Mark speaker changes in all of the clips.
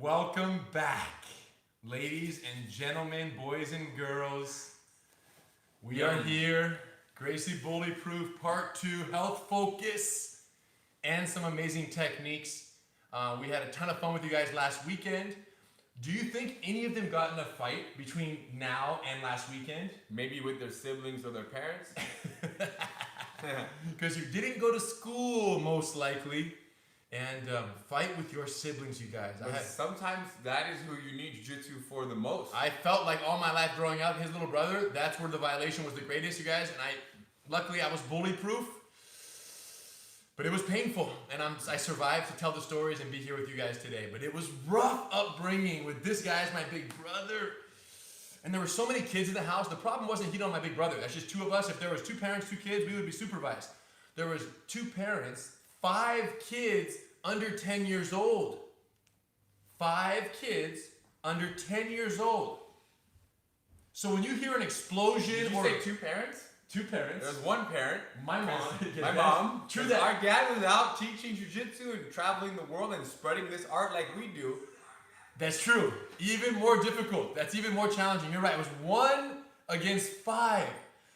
Speaker 1: Welcome back, ladies and gentlemen, boys and girls. We are here, Gracie Bullyproof Part 2, health focus, and some amazing techniques. We had a ton of fun with you guys last weekend. Do you think any of them got in a fight between now and last weekend?
Speaker 2: Maybe with their siblings or their parents?
Speaker 1: Because you didn't go to school, most likely. And fight with your siblings, you guys.
Speaker 2: Sometimes that is who you need jiu-jitsu for the most.
Speaker 1: I felt like all my life growing up, his little brother, that's where the violation was the greatest, you guys. And luckily I was bully-proof. But it was painful, and I survived to tell the stories and be here with you guys today. But it was rough upbringing with this guy as my big brother. And there were so many kids in the house. The problem wasn't he don't my big brother. That's just two of us. If there was 2 parents, 2 kids, we would be supervised. There was 2 parents, 5 kids under 10 years old. 5 kids under 10 years old. So when you hear an explosion,
Speaker 2: Did you say 2 parents?
Speaker 1: 2 parents.
Speaker 2: There's 1 parent.
Speaker 1: My mom.
Speaker 2: My mom.
Speaker 1: True that.
Speaker 2: Our dad was out teaching jiu-jitsu and traveling the world and spreading this art like we do.
Speaker 1: That's true. Even more difficult. That's even more challenging. You're right. It was 1 against 5.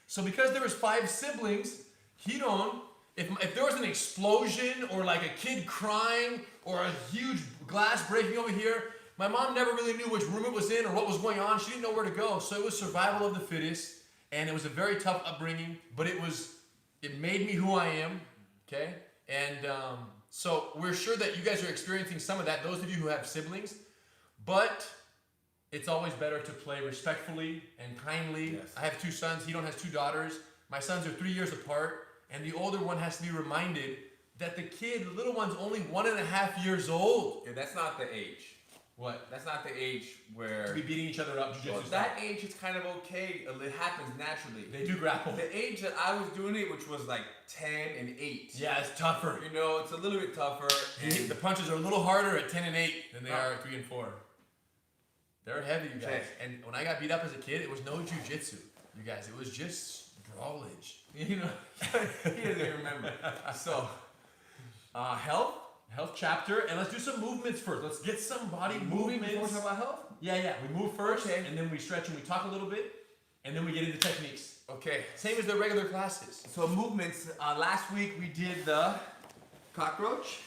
Speaker 1: So because there was 5 siblings, if there was an explosion or like a kid crying or a huge glass breaking over here, my mom never really knew which room it was in or what was going on. She didn't know where to go. So it was survival of the fittest. And it was a very tough upbringing, but it made me who I am, okay? And so we're sure that you guys are experiencing some of that, those of you who have siblings, but it's always better to play respectfully and kindly.
Speaker 2: Yes.
Speaker 1: I have 2 sons, he has 2 daughters. My sons are 3 years apart, and the older one has to be reminded that the little one's only 1.5 years old.
Speaker 2: Yeah, that's not the age.
Speaker 1: What?
Speaker 2: That's not the age where...
Speaker 1: To be beating each other up.
Speaker 2: Well, that age is kind of okay. It happens naturally.
Speaker 1: They do grapple.
Speaker 2: The age that I was doing it, which was like 10 and 8.
Speaker 1: Yeah, it's tougher.
Speaker 2: You know, it's a little bit tougher.
Speaker 1: The punches are a little harder at 10 and 8 than they are at 3 and 4. They're heavy, you guys.
Speaker 2: Okay.
Speaker 1: And when I got beat up as a kid, it was no jiu-jitsu, you guys. It was just brawlage. You know?
Speaker 2: He doesn't even remember.
Speaker 1: So, health chapter, and let's do some movements first. Let's get some body movements.
Speaker 2: Before we talk about health?
Speaker 1: Yeah. We move first,
Speaker 2: Okay.
Speaker 1: and then we stretch and we talk a little bit, and then we get into techniques.
Speaker 2: Okay.
Speaker 1: Same as the regular classes.
Speaker 2: So movements, last week we did the cockroach.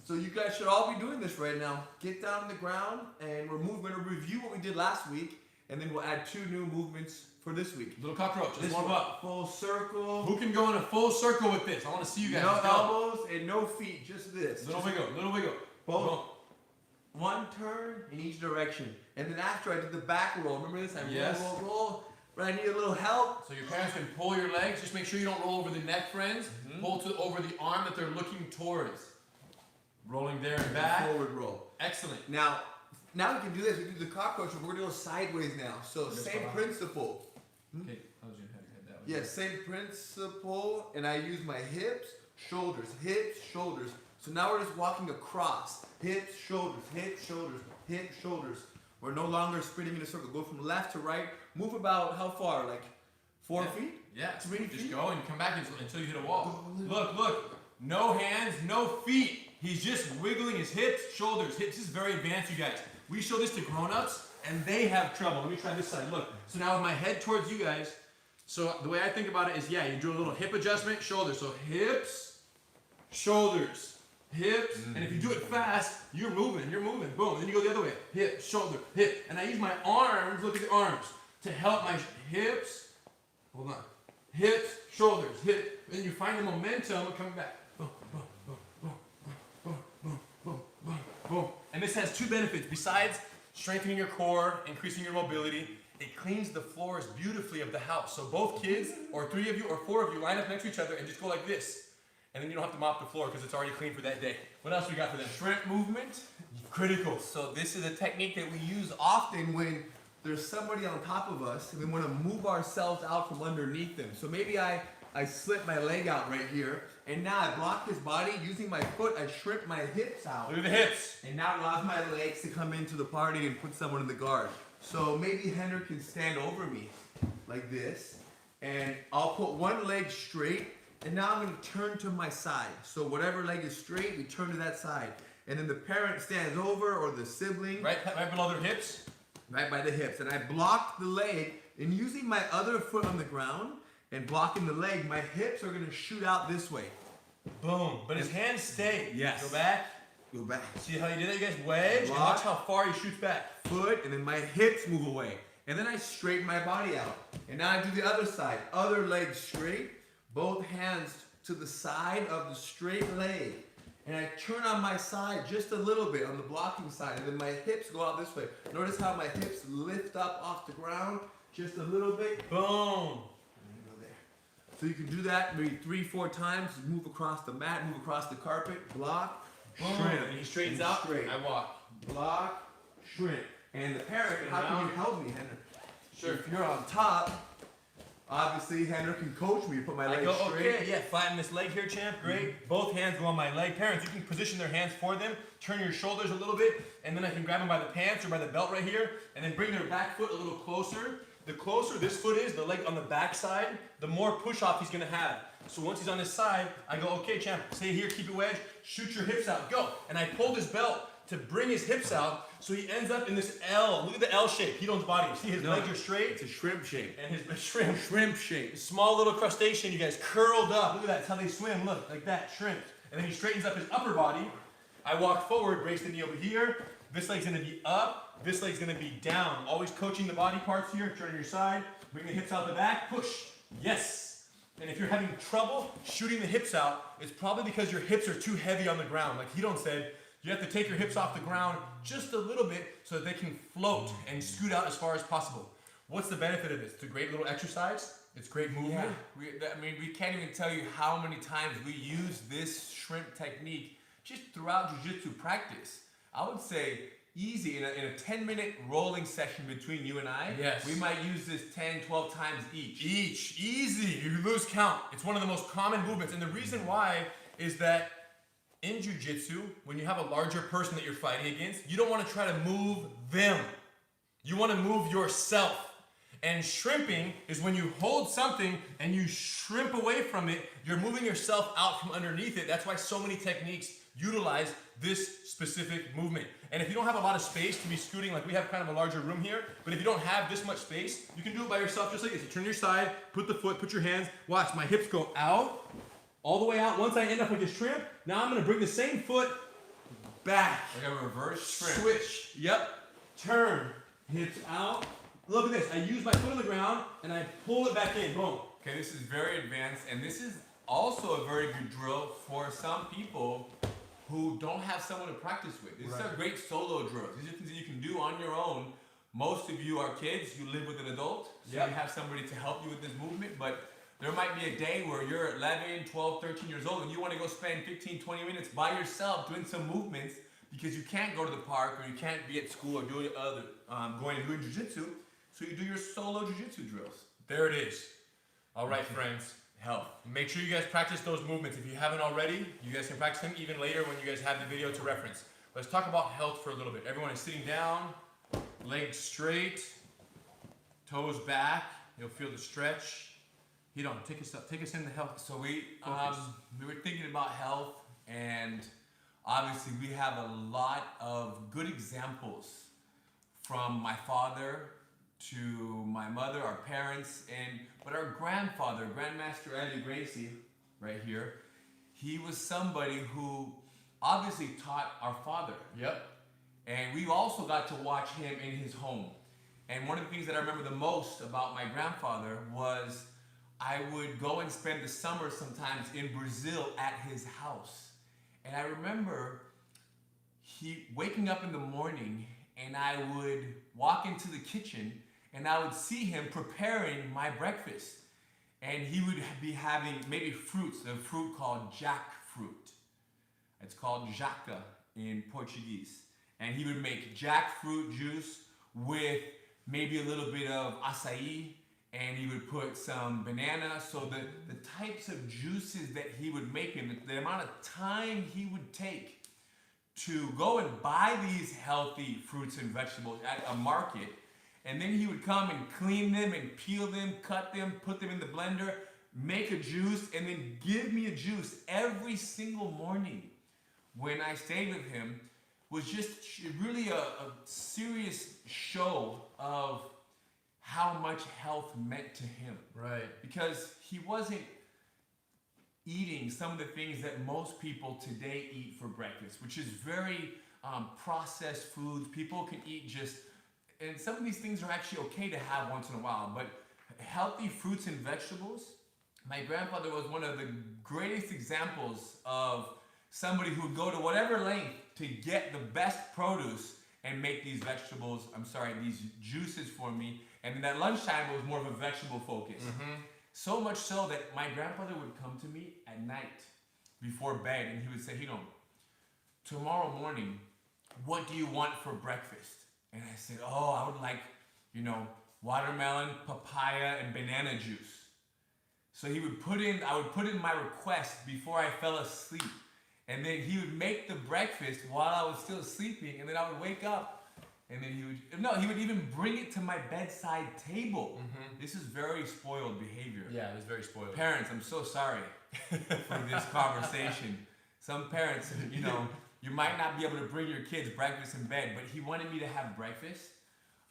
Speaker 2: So you guys should all be doing this right now. Get down on the ground and we're going to review what we did last week, and then we'll add 2 new movements for this week.
Speaker 1: Little cockroach, let's
Speaker 2: This
Speaker 1: warm
Speaker 2: one,
Speaker 1: up.
Speaker 2: full circle.
Speaker 1: Who can go in a full circle with this? I want to see you guys.
Speaker 2: No
Speaker 1: Let's go.
Speaker 2: elbows and no feet, just this.
Speaker 1: Little wiggle.
Speaker 2: Both.
Speaker 1: Boom.
Speaker 2: 1 turn in each direction. And then after I did the back roll, remember this? I
Speaker 1: Yes.
Speaker 2: roll. But I need a little help.
Speaker 1: So your parents can pull your legs. Just make sure you don't roll over the neck, friends.
Speaker 2: Mm-hmm.
Speaker 1: Pull over the arm that they're looking towards. Rolling there and back.
Speaker 2: Forward roll.
Speaker 1: Excellent.
Speaker 2: Now we can do this. We do the cockroach, but we're going to go sideways now. So
Speaker 1: Yes,
Speaker 2: same
Speaker 1: Bob.
Speaker 2: principle.
Speaker 1: Okay, how's your head that way?
Speaker 2: Yes, same principle. And I use my hips, shoulders. So now we're just walking across. Hips, shoulders, hips, shoulders, hips, shoulders. We're no longer sprinting in a circle. Go from left to right. Move about how far? Like 4 feet?
Speaker 1: Yeah,
Speaker 2: 3
Speaker 1: just
Speaker 2: feet?
Speaker 1: go and come back until you hit a wall. Look. No hands, no feet. He's just wiggling his hips, shoulders. This is very advanced, you guys. We show this to grown-ups, and they have trouble. Let me try this side. Look. So now with my head towards you guys, so the way I think about it is, you do a little hip adjustment, shoulders. So hips, shoulders, hips. And if you do it fast, you're moving. Boom. Then you go the other way. Hip, shoulder, hip. And I use my arms, look at the arms, to help my hips. Hold on. Hips, shoulders, hip. Then you find the momentum coming back. Boom, boom, boom, boom, boom, boom, boom, boom, boom. And this has 2 benefits. Besides strengthening your core, increasing your mobility, it cleans the floors beautifully of the house. So both kids, or 3 of you, or 4 of you, line up next to each other and just go like this. And then you don't have to mop the floor because it's already clean for that day. What else we got for them?
Speaker 2: Shrimp movement.
Speaker 1: Critical.
Speaker 2: So this is a technique that we use often when there's somebody on top of us and we want to move ourselves out from underneath them. So maybe I slip my leg out right here, and now I block his body. Using my foot, I shrimp my hips out.
Speaker 1: Look at the hips.
Speaker 2: And now it allows my legs to come into the party and put someone in the guard. So maybe Henry can stand over me like this, and I'll put one leg straight, and now I'm going to turn to my side. So whatever leg is straight, we turn to that side. and then the parent stands over, or the sibling.
Speaker 1: Right below their hips.
Speaker 2: Right by the hips. And I block the leg, and using my other foot on the ground and blocking the leg, my hips are gonna shoot out this way.
Speaker 1: Boom. But his hands stay.
Speaker 2: Yes.
Speaker 1: Go back.
Speaker 2: Go back.
Speaker 1: See how you did that, you guys? Wedge. And
Speaker 2: Block.
Speaker 1: watch how far he shoots back.
Speaker 2: Foot, and then my hips move away. And then I straighten my body out. And now I do the other side. Other leg straight. Both hands to the side of the straight leg. And I turn on my side just a little bit on the blocking side. And then my hips go out this way. Notice how my hips lift up off the ground just a little bit.
Speaker 1: Boom.
Speaker 2: So you can do that maybe 3-4 times. Move across the mat, move across the carpet, block, shrink.
Speaker 1: And he straightens out.
Speaker 2: Straight.
Speaker 1: I walk.
Speaker 2: Block, shrink. And the parent, how can you help me, Henry?
Speaker 1: Sure.
Speaker 2: If you're on top, obviously Henry can coach me to put my
Speaker 1: I
Speaker 2: legs
Speaker 1: go,
Speaker 2: straight.
Speaker 1: okay, yeah, flatten this leg here, champ. Great. Both hands go on my leg. Parents, you can position their hands for them. Turn your shoulders a little bit, and then I can grab them by the pants or by the belt right here, and then bring their back foot a little closer. The closer this foot is, the leg on the back side, the more push-off he's gonna have. So once he's on this side, I go, okay, champ, stay here, keep it wedged, shoot your hips out, go. And I pull this belt to bring his hips out, so he ends up in this L. Look at the L shape, Hedon's body. See, his legs are straight.
Speaker 2: It's a shrimp shape.
Speaker 1: And his shrimp.
Speaker 2: Shrimp shape.
Speaker 1: Small little crustacean, you guys, curled up. Look at that, that's how they swim, look, like that, shrimp. And then he straightens up his upper body. I walk forward, brace the knee over here. This leg's gonna be up, this leg's gonna be down. Always coaching the body parts here, turn your side, bring the hips out the back, push, yes. And if you're having trouble shooting the hips out, it's probably because your hips are too heavy on the ground. Like Hedon said, you have to take your hips off the ground just a little bit so that they can float and scoot out as far as possible. What's the benefit of this? It's a great little exercise. It's great movement.
Speaker 3: Yeah, we can't even tell you how many times we use this shrimp technique just throughout jiu-jitsu practice. I would say easy in a 10-minute rolling session between you and I.
Speaker 1: Yes.
Speaker 3: We might use this 10, 12 times each.
Speaker 1: Easy. You lose count. It's one of the most common movements. And the reason why is that in jiu-jitsu, when you have a larger person that you're fighting against, you don't want to try to move them. You want to move yourself. And shrimping is when you hold something and you shrimp away from it, you're moving yourself out from underneath it. That's why so many techniques utilize this specific movement. And if you don't have a lot of space to be scooting, like we have kind of a larger room here, but if you don't have this much space, you can do it by yourself just like this. You turn your side, put the foot, put your hands, watch, my hips go out, all the way out. Once I end up with this shrimp, now I'm gonna bring the same foot back.
Speaker 3: Like a reverse shrimp.
Speaker 1: Switch, yep, turn, hips out. Look at this, I use my foot on the ground and I pull it back in, boom.
Speaker 3: Okay, this is very advanced, and this is also a very good drill for some people who don't have someone to practice with. These are great solo drills. These are things that you can do on your own. Most of you are kids, you live with an adult, so you have somebody to help you with this movement, but there might be a day where you're 11, 12, 13 years old and you want to go spend 15, 20 minutes by yourself doing some movements because you can't go to the park or you can't be at school or doing going and doing jiu-jitsu, so you do your solo jiu-jitsu drills.
Speaker 1: There it is. All right, friends.
Speaker 3: Health.
Speaker 1: Make sure you guys practice those movements. If you haven't already, you guys can practice them even later when you guys have the video to reference. Let's talk about health for a little bit. Everyone is sitting down, legs straight, toes back. You'll feel the stretch. Hedon, take us into health.
Speaker 3: So we
Speaker 1: Focus.
Speaker 3: were thinking about health, and obviously we have a lot of good examples from my father to my mother, our parents, but our grandfather, Grandmaster Eddie Gracie, right here, he was somebody who obviously taught our father.
Speaker 1: Yep.
Speaker 3: And we also got to watch him in his home. And one of the things that I remember the most about my grandfather was I would go and spend the summer sometimes in Brazil at his house. And I remember he waking up in the morning and I would walk into the kitchen and I would see him preparing my breakfast. And he would be having maybe fruits, a fruit called jackfruit. It's called jaca in Portuguese. And he would make jackfruit juice with maybe a little bit of acai, and he would put some banana. So the types of juices that he would make and the amount of time he would take to go and buy these healthy fruits and vegetables at a market, and then he would come and clean them and peel them, cut them, put them in the blender, make a juice, and then give me a juice every single morning when I stayed with him was just really a serious show of how much health meant to him.
Speaker 1: Right.
Speaker 3: Because he wasn't eating some of the things that most people today eat for breakfast, which is very processed foods. People can eat just, and some of these things are actually okay to have once in a while, but healthy fruits and vegetables. My grandfather was one of the greatest examples of somebody who would go to whatever length to get the best produce and make these these juices for me. And then at lunchtime, it was more of a vegetable focus. So much so that my grandfather would come to me at night before bed and he would say, tomorrow morning, what do you want for breakfast? And I said, I would like, watermelon, papaya, and banana juice. So I would put in my request before I fell asleep. And then he would make the breakfast while I was still sleeping, and then I would wake up, and then he would even bring it to my bedside table. This is very spoiled behavior.
Speaker 1: Yeah, it was very spoiled.
Speaker 3: Parents, I'm so sorry for this conversation. Some parents, you might not be able to bring your kids breakfast in bed, but he wanted me to have breakfast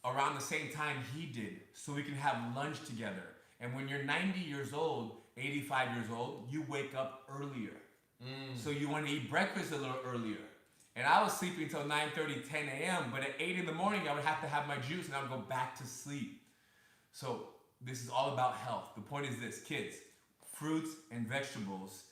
Speaker 3: around the same time he did, so we can have lunch together. And when you're 90 years old, 85 years old, you wake up earlier. So you want to eat breakfast a little earlier. And I was sleeping until 9:30, 10 a.m., but at 8 in the morning, I would have to have my juice and I would go back to sleep. So this is all about health. The point is this, kids, fruits and vegetables,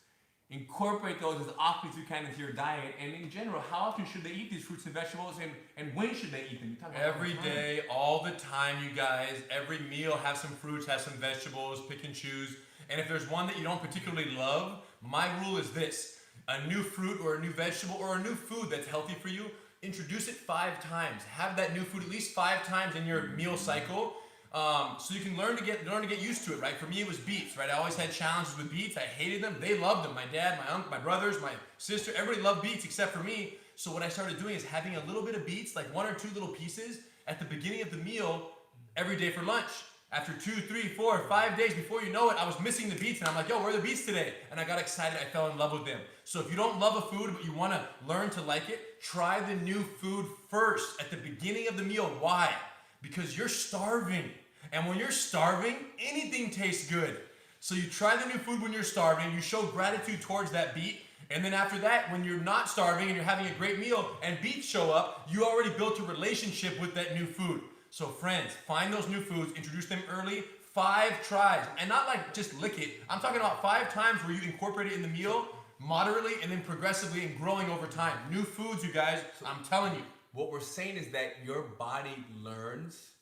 Speaker 3: incorporate those as often as you can into your diet. And in general, how often should they eat these fruits and vegetables, and when should they eat them?
Speaker 1: Every day, all the time, you guys. Every meal, have some fruits, have some vegetables, pick and choose. And if there's one that you don't particularly love, my rule is this: a new fruit or a new vegetable or a new food that's healthy for you, introduce it 5 times. Have that new food at least 5 times in your meal cycle, so you can learn to get used to it. Right? For me, it was beets. Right? I always had challenges with beets. I hated them. They loved them. My dad, my uncle, my brothers, my sister, everybody loved beets except for me. So what I started doing is having a little bit of beets, like 1 or 2 little pieces, at the beginning of the meal every day for lunch. After 2, 3, 4, 5 days, before you know it, I was missing the beets, and I'm like, where are the beets today? And I got excited, I fell in love with them. So if you don't love a food, but you want to learn to like it, try the new food first at the beginning of the meal. Why? Because you're starving. And when you're starving, anything tastes good. So you try the new food when you're starving, you show gratitude towards that beet, and then after that, when you're not starving and you're having a great meal and beets show up, you already built a relationship with that new food. So friends, find those new foods, introduce them early, 5 tries. And not like just lick it. I'm talking about 5 times where you incorporate it in the meal, moderately and then progressively and growing over time. New foods, you guys, I'm telling you.
Speaker 3: What we're saying is that your body learns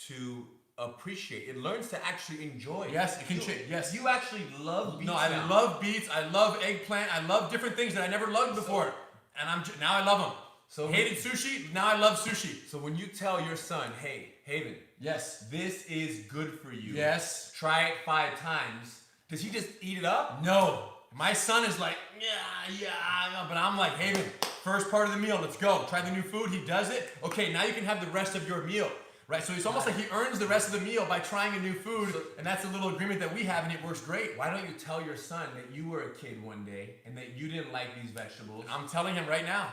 Speaker 3: to appreciate. It learns to actually enjoy.
Speaker 1: Yes, it can change. Yes.
Speaker 3: You actually love beets.
Speaker 1: No, I love beets. I love eggplant. I love different things that I never loved before. And now I love them. So hated sushi, now I love sushi.
Speaker 3: So when you tell your son, hey, Haven,
Speaker 1: yes,
Speaker 3: this is good for you.
Speaker 1: Yes.
Speaker 3: Try it 5 times. Does he just eat it up?
Speaker 1: No. My son is like, yeah, but I'm like, Haven, first part of the meal, let's go. Try the new food, he does it. Okay, now you can have the rest of your meal. Right, so it's almost like he earns the rest of the meal by trying a new food, and that's a little agreement that we have, and it works great.
Speaker 3: Why don't you tell your son that you were a kid one day, and that you didn't like these vegetables?
Speaker 1: I'm telling him right now.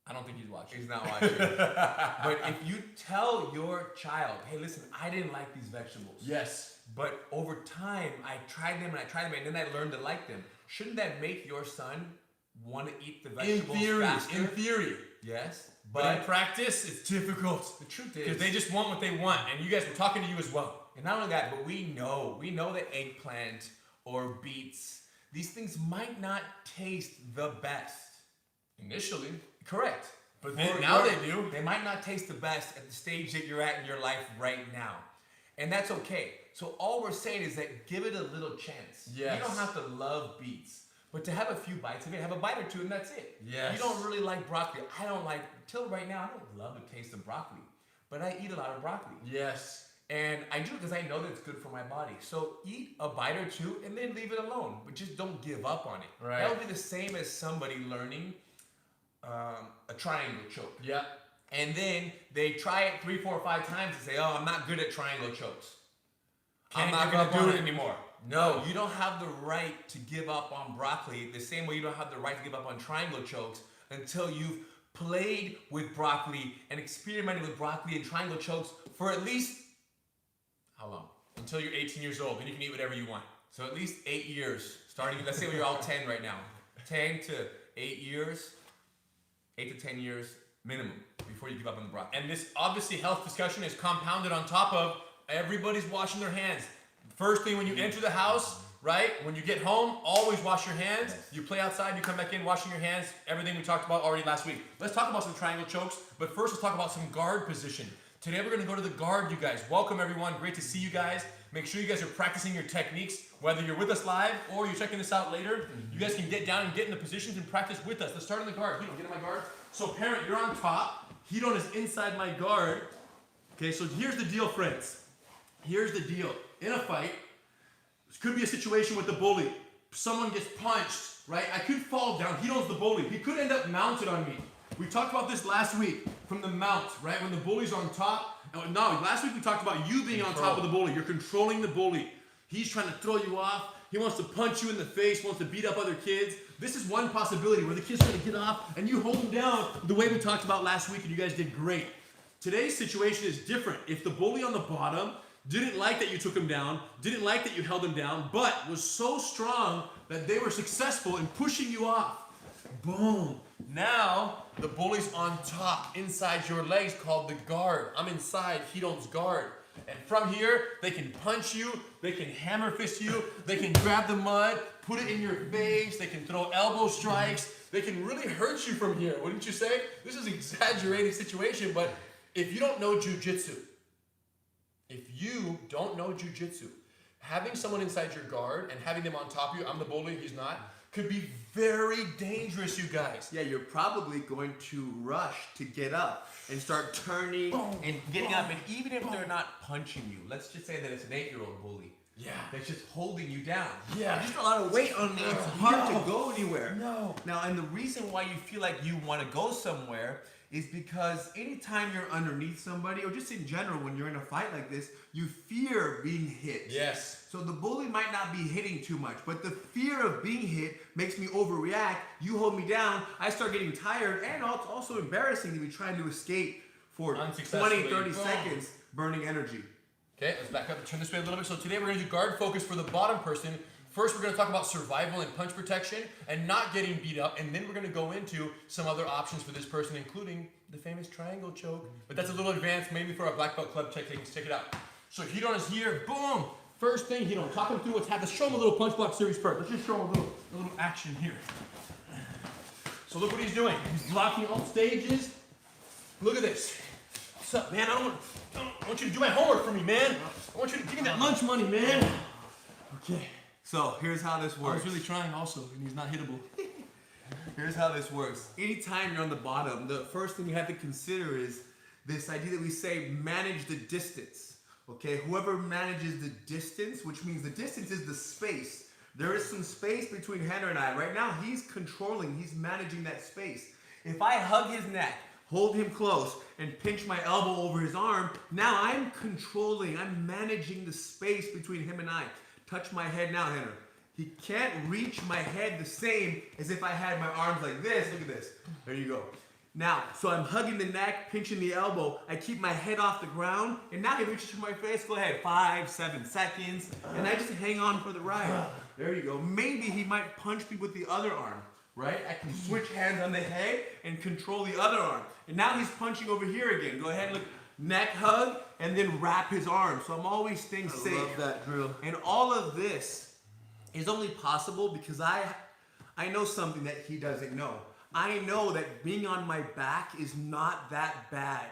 Speaker 1: I don't think he's watching.
Speaker 3: He's not watching. But if you tell your child, hey, listen, I didn't like these vegetables.
Speaker 1: Yes.
Speaker 3: But over time, I tried them, and then I learned to like them. Shouldn't that make your son want to eat the vegetables faster?
Speaker 1: In theory.
Speaker 3: Yes.
Speaker 1: But in practice, it's difficult.
Speaker 3: The truth is,
Speaker 1: because they just want what they want, and you guys were talking to you as well.
Speaker 3: And not only that, but we know that eggplant or beets, these things might not taste the best.
Speaker 1: Initially.
Speaker 3: Correct.
Speaker 1: But now they do.
Speaker 3: They might not taste the best at the stage that you're at in your life right now. And that's okay. So all we're saying is that give it a little chance.
Speaker 1: Yes.
Speaker 3: You don't have to love beets. But to have a few bites of it, have a bite or 2 and that's it.
Speaker 1: Yes.
Speaker 3: You don't really like broccoli. Till right now, I don't love the taste of broccoli. But I eat a lot of broccoli.
Speaker 1: Yes.
Speaker 3: And I do because I know that it's good for my body. So eat a bite or 2 and then leave it alone. But just don't give up on it.
Speaker 1: Right.
Speaker 3: That would be the same as somebody learning a triangle choke.
Speaker 1: Yeah.
Speaker 3: And then they try it 3, 4, 5 times and say, oh, I'm not good at triangle chokes. I'm not going to do it anymore. No, you don't have the right to give up on broccoli the same way you don't have the right to give up on triangle chokes until you've played with broccoli and experimented with broccoli and triangle chokes for at least, how long? Until you're 18 years old, then you can eat whatever you want. So at least 8 years, starting, let's say you're all 10 right now. 10 to 8 years, 8 to 10 years minimum before you give up on the broccoli.
Speaker 1: And this obviously health discussion is compounded on top of everybody's washing their hands. First thing when you enter the house, right? When you get home, always wash your hands. You play outside, you come back in, washing your hands. Everything we talked about already last week. Let's talk about some triangle chokes, but first let's talk about some guard position. Today we're gonna go to the guard, you guys. Welcome everyone, great to see you guys. Make sure you guys are practicing your techniques, whether you're with us live or you're checking this out later. You guys can get down and get in the positions and practice with us. Let's start on the guard. Hidon, get in my guard. So parent, you're on top. Hidon is inside my guard. Okay, so here's the deal, friends. Here's the deal. In a fight, this could be a situation with the bully. Someone gets punched, right? I could fall down. Hidon's the bully. He could end up mounted on me. We talked about this last week from the mount, right? When the bully's on top. No, last week we talked about you being on top of the bully. You're controlling the bully. He's trying to throw you off. He wants to punch you in the face, wants to beat up other kids. This is one possibility where the kid's trying to get off and you hold him down the way we talked about last week and you guys did great. Today's situation is different. If the bully on the bottom didn't like that you took him down, didn't like that you held him down, but was so strong that they were successful in pushing you off. Boom. Now, the bully's on top, inside your legs, called the guard. I'm inside Hidon's guard. And from here, they can punch you, they can hammer fist you, they can grab the mud, put it in your face, they can throw elbow strikes, they can really hurt you from here, wouldn't you say? This is an exaggerated situation, but if you don't know jiu-jitsu, having someone inside your guard and having them on top of you, I'm the bully, he's not, could be very dangerous, you guys.
Speaker 2: Yeah, you're probably going to rush to get up and start turning
Speaker 3: and getting up. And even if they're not punching you, let's just say that it's an 8-year-old bully.
Speaker 1: Yeah.
Speaker 3: That's just holding you down.
Speaker 1: Yeah.
Speaker 2: There's just a lot of weight on me. It's hard to go anywhere.
Speaker 3: No. Now, and the reason why you feel like you want to go somewhere is because anytime you're underneath somebody, or just in general, when you're in a fight like this, you fear being hit.
Speaker 1: Yes.
Speaker 2: So the bully might not be hitting too much, but the fear of being hit makes me overreact. You hold me down, I start getting tired, and it's also embarrassing to be trying to escape for 20, 30 seconds, burning energy.
Speaker 1: Okay, let's back up and turn this way a little bit. So today we're gonna do guard focus for the bottom person. First, we're gonna talk about survival and punch protection and not getting beat up, and then we're gonna go into some other options for this person, including the famous triangle choke. But that's a little advanced, maybe for our black belt club techniques. Check it out. So Hidon is here, boom! First thing, Hidon, talk him through what's happening. Let's show him a little punch block series first. Let's just show him a little action here. So look what he's doing. He's blocking all stages. Look at this. What's up, man? I want you to do my homework for me, man. I want you to give me that lunch money, man. Okay.
Speaker 2: So here's how this
Speaker 1: I
Speaker 2: works.
Speaker 1: was really trying also, and he's not hittable.
Speaker 2: Here's how this works. Anytime you're on the bottom, the first thing you have to consider is this idea that we say manage the distance. Okay, whoever manages the distance, which means the distance is the space. There is some space between Henner and I. Right now, he's controlling, he's managing that space. If I hug his neck, hold him close, and pinch my elbow over his arm, now I'm controlling, I'm managing the space between him and I. Touch my head now, Henner. He can't reach my head the same as if I had my arms like this. Look at this. There you go. Now, so I'm hugging the neck, pinching the elbow. I keep my head off the ground, and now he reaches for my face. Go ahead, 5, 7 seconds, and I just hang on for the ride. There you go. Maybe he might punch me with the other arm, right? I can switch hands on the head and control the other arm. And now he's punching over here again. Go ahead, look. Neck hug, and then wrap his arm. So I'm always staying safe. I love that drill. And all of this is only possible because I know something that he doesn't know. I know that being on my back is not that bad.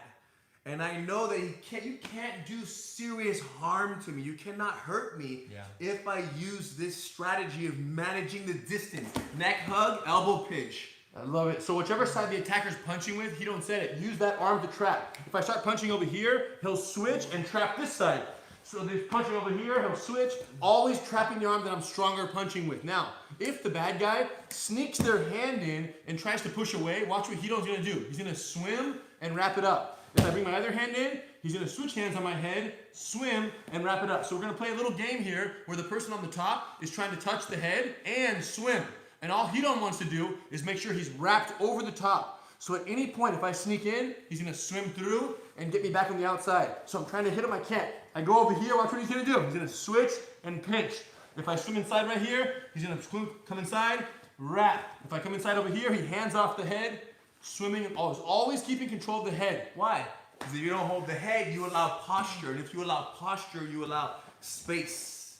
Speaker 2: And I know that you can't do serious harm to me. You cannot hurt me if I use this strategy of managing the distance. Neck hug, elbow pinch.
Speaker 1: I love it. So whichever side the attacker's punching with, Hidon said it, use that arm to trap. If I start punching over here, he'll switch and trap this side. So if he's punching over here, he'll switch, always trapping the arm that I'm stronger punching with. Now, if the bad guy sneaks their hand in and tries to push away, watch what Hidon's gonna do. He's gonna swim and wrap it up. If I bring my other hand in, he's gonna switch hands on my head, swim, and wrap it up. So we're gonna play a little game here where the person on the top is trying to touch the head and swim. And all Hidon wants to do is make sure he's wrapped over the top. So at any point, if I sneak in, he's gonna swim through and get me back on the outside. So I'm trying to hit him, I can't. I go over here, watch what he's gonna do. He's gonna switch and pinch. If I swim inside right here, he's gonna come inside, wrap. If I come inside over here, he hands off the head, swimming, and always keeping control of the head. Why?
Speaker 3: Because if you don't hold the head, you allow posture. And if you allow posture, you allow space.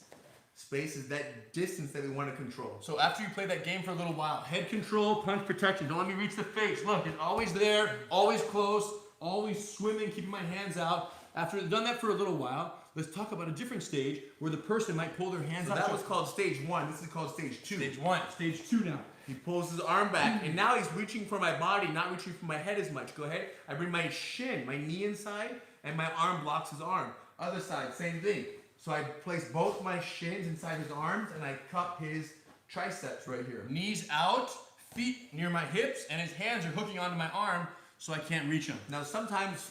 Speaker 3: Space is that distance that we want to control.
Speaker 1: So after you play that game for a little while, head control, punch protection. Don't let me reach the face. Look, it's always there, always close, always swimming, keeping my hands out. After you've done that for a little while, let's talk about a different stage where the person might pull their hands
Speaker 3: So
Speaker 1: out.
Speaker 3: that was called stage 1. This is called stage 2.
Speaker 1: Stage 1. Stage 2 now.
Speaker 3: He pulls his arm back, and now he's reaching for my body, not reaching for my head as much. Go ahead. I bring my shin, my knee inside, and my arm blocks his arm. Other side, same thing. So I place both my shins inside his arms, and I cup his triceps right here.
Speaker 1: Knees out, feet near my hips, and his hands are hooking onto my arm so I can't reach him.
Speaker 3: Now sometimes,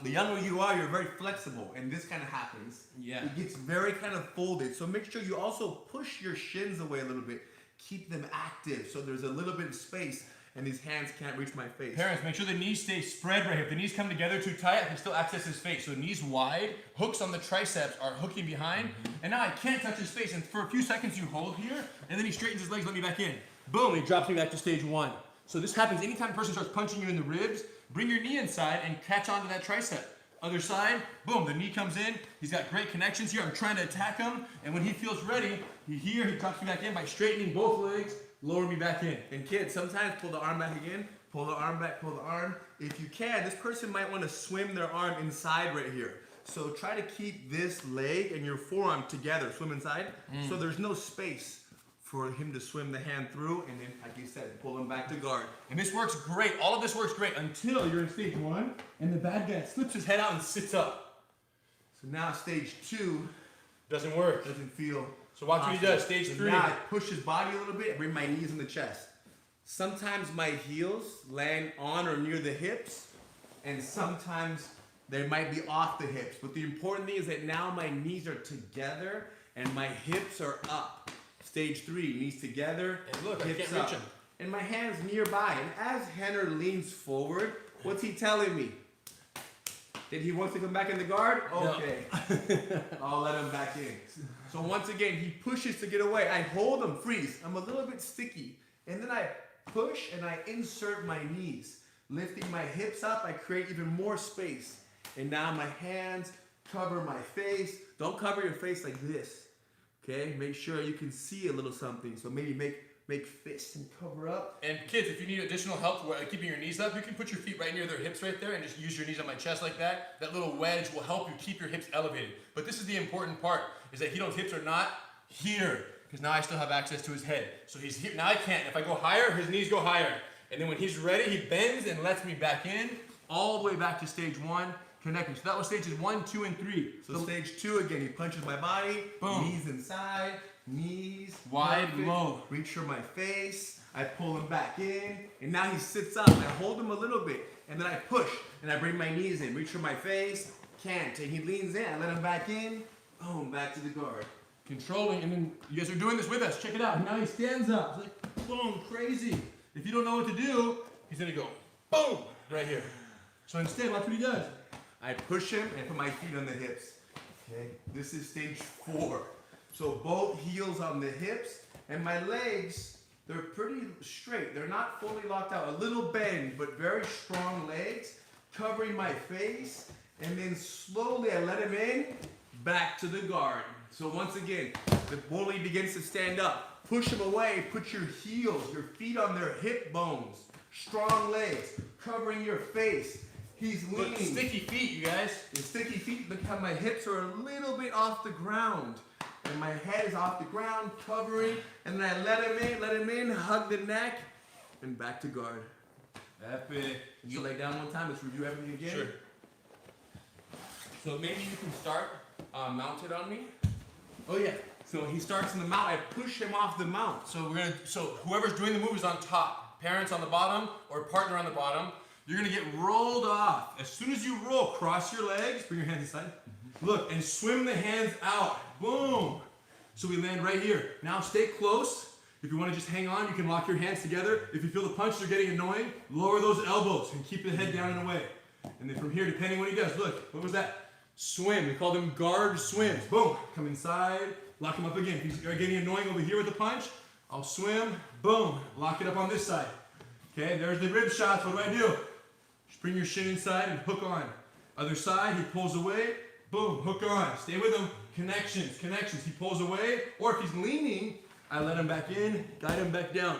Speaker 3: the younger you are, you're very flexible, and this kind of happens.
Speaker 1: Yeah.
Speaker 3: It gets very kind of folded. So make sure you also push your shins away a little bit. Keep them active so there's a little bit of space and these hands can't reach my face.
Speaker 1: Parents, make sure the knees stay spread right here. If the knees come together too tight, I can still access his face. So knees wide, hooks on the triceps are hooking behind, and now I can't touch his face. And for a few seconds you hold here, and then he straightens his legs, let me back in. Boom, he drops me back to stage 1. So this happens anytime a person starts punching you in the ribs, bring your knee inside and catch onto that tricep. Other side, boom, the knee comes in. He's got great connections here. I'm trying to attack him, and when he feels ready, he drops me back in by straightening both legs, lower me back in.
Speaker 3: And kids, sometimes pull the arm back again, pull the arm back, pull the arm. If you can, this person might want to swim their arm inside right here. So try to keep this leg and your forearm together, swim inside, so there's no space for him to swim the hand through, and then, like you said, pull him back to guard.
Speaker 1: And this works great. All of this works great until you're in stage 1, and the bad guy slips his head out and sits up.
Speaker 3: So now stage 2
Speaker 1: Doesn't work.
Speaker 3: doesn't feel.
Speaker 1: So watch what he does. Stage 3.
Speaker 3: Now I push his body a little bit, bring my knees in the chest. Sometimes my heels land on or near the hips, and sometimes they might be off the hips. But the important thing is that now my knees are together and my hips are up. Stage 3, knees together,
Speaker 1: And look, I
Speaker 3: hips
Speaker 1: can't
Speaker 3: up.
Speaker 1: reach him.
Speaker 3: And my hands nearby. And as Henner leans forward, what's he telling me? That he wants to come back in the guard? Okay. I'll let him back in. So once again, he pushes to get away. I hold him, freeze. I'm a little bit sticky. And then I push and I insert my knees. Lifting my hips up, I create even more space. And now my hands cover my face. Don't cover your face like this. Okay? Make sure you can see a little something. So maybe make fists and cover up.
Speaker 1: And kids, if you need additional help keeping your knees up, you can put your feet right near their hips right there and just use your knees on my chest like that. That little wedge will help you keep your hips elevated. But this is the important part, is that Hidon's hips are not here, because now I still have access to his head. So he's here. Now I can't. If I go higher, his knees go higher. And then when he's ready, he bends and lets me back in, all the way back to stage 1, connecting. So that was stages 1, 2, and 3.
Speaker 3: So stage 2, again, he punches my body,
Speaker 1: Boom.
Speaker 3: knees inside, knees
Speaker 1: Wide,
Speaker 3: perfect.
Speaker 1: low.
Speaker 3: Reach for my face, I pull him back in, and now he sits up. I hold him a little bit, and then I push, and I bring my knees in, reach for my face, can't, and he leans in, I let him back in, boom, back to the guard.
Speaker 1: Controlling, and then you guys are doing this with us. Check it out. Now he stands up. It's like, boom, crazy. If you don't know what to do, he's gonna go, boom, right here. So instead, watch what he does.
Speaker 3: I push him and put my feet on the hips. Okay, this is stage 4. So both heels on the hips, and my legs, they're pretty straight. They're not fully locked out. A little bend, but very strong legs, covering my face, and then slowly I let him in, back to the guard. So once again, the bully begins to stand up. Push him away, put your heels, your feet on their hip bones. Strong legs, covering your face. He's leaning.
Speaker 1: Look, sticky feet, you guys.
Speaker 3: The sticky feet, look how my hips are a little bit off the ground. And my head is off the ground, covering. And then I let him in, hug the neck, and back to guard.
Speaker 1: Epic.
Speaker 3: You lay down one time, let's review everything again.
Speaker 1: Sure.
Speaker 3: So maybe you can start mounted on me. Oh yeah. So he starts in the mount, I push him off the mount.
Speaker 1: So whoever's doing the move is on top. Parents on the bottom or partner on the bottom. You're gonna get rolled off. As soon as you roll, cross your legs, bring your hands inside. Look, and swim the hands out. Boom. So we land right here. Now stay close. If you want to just hang on, you can lock your hands together. If you feel the punches are getting annoying, lower those elbows and keep the head down and away. And then from here, depending what he does, look, what was that? Swim. We call them guard swims. Boom. Come inside, lock him up again. If he's getting annoying over here with the punch, I'll swim, boom, lock it up on this side. Okay, there's the rib shots. What do? Just bring your shin inside and hook on. Other side, he pulls away, boom, hook on. Stay with him. Connections, connections. He pulls away, or if he's leaning, I let him back in, guide him back down.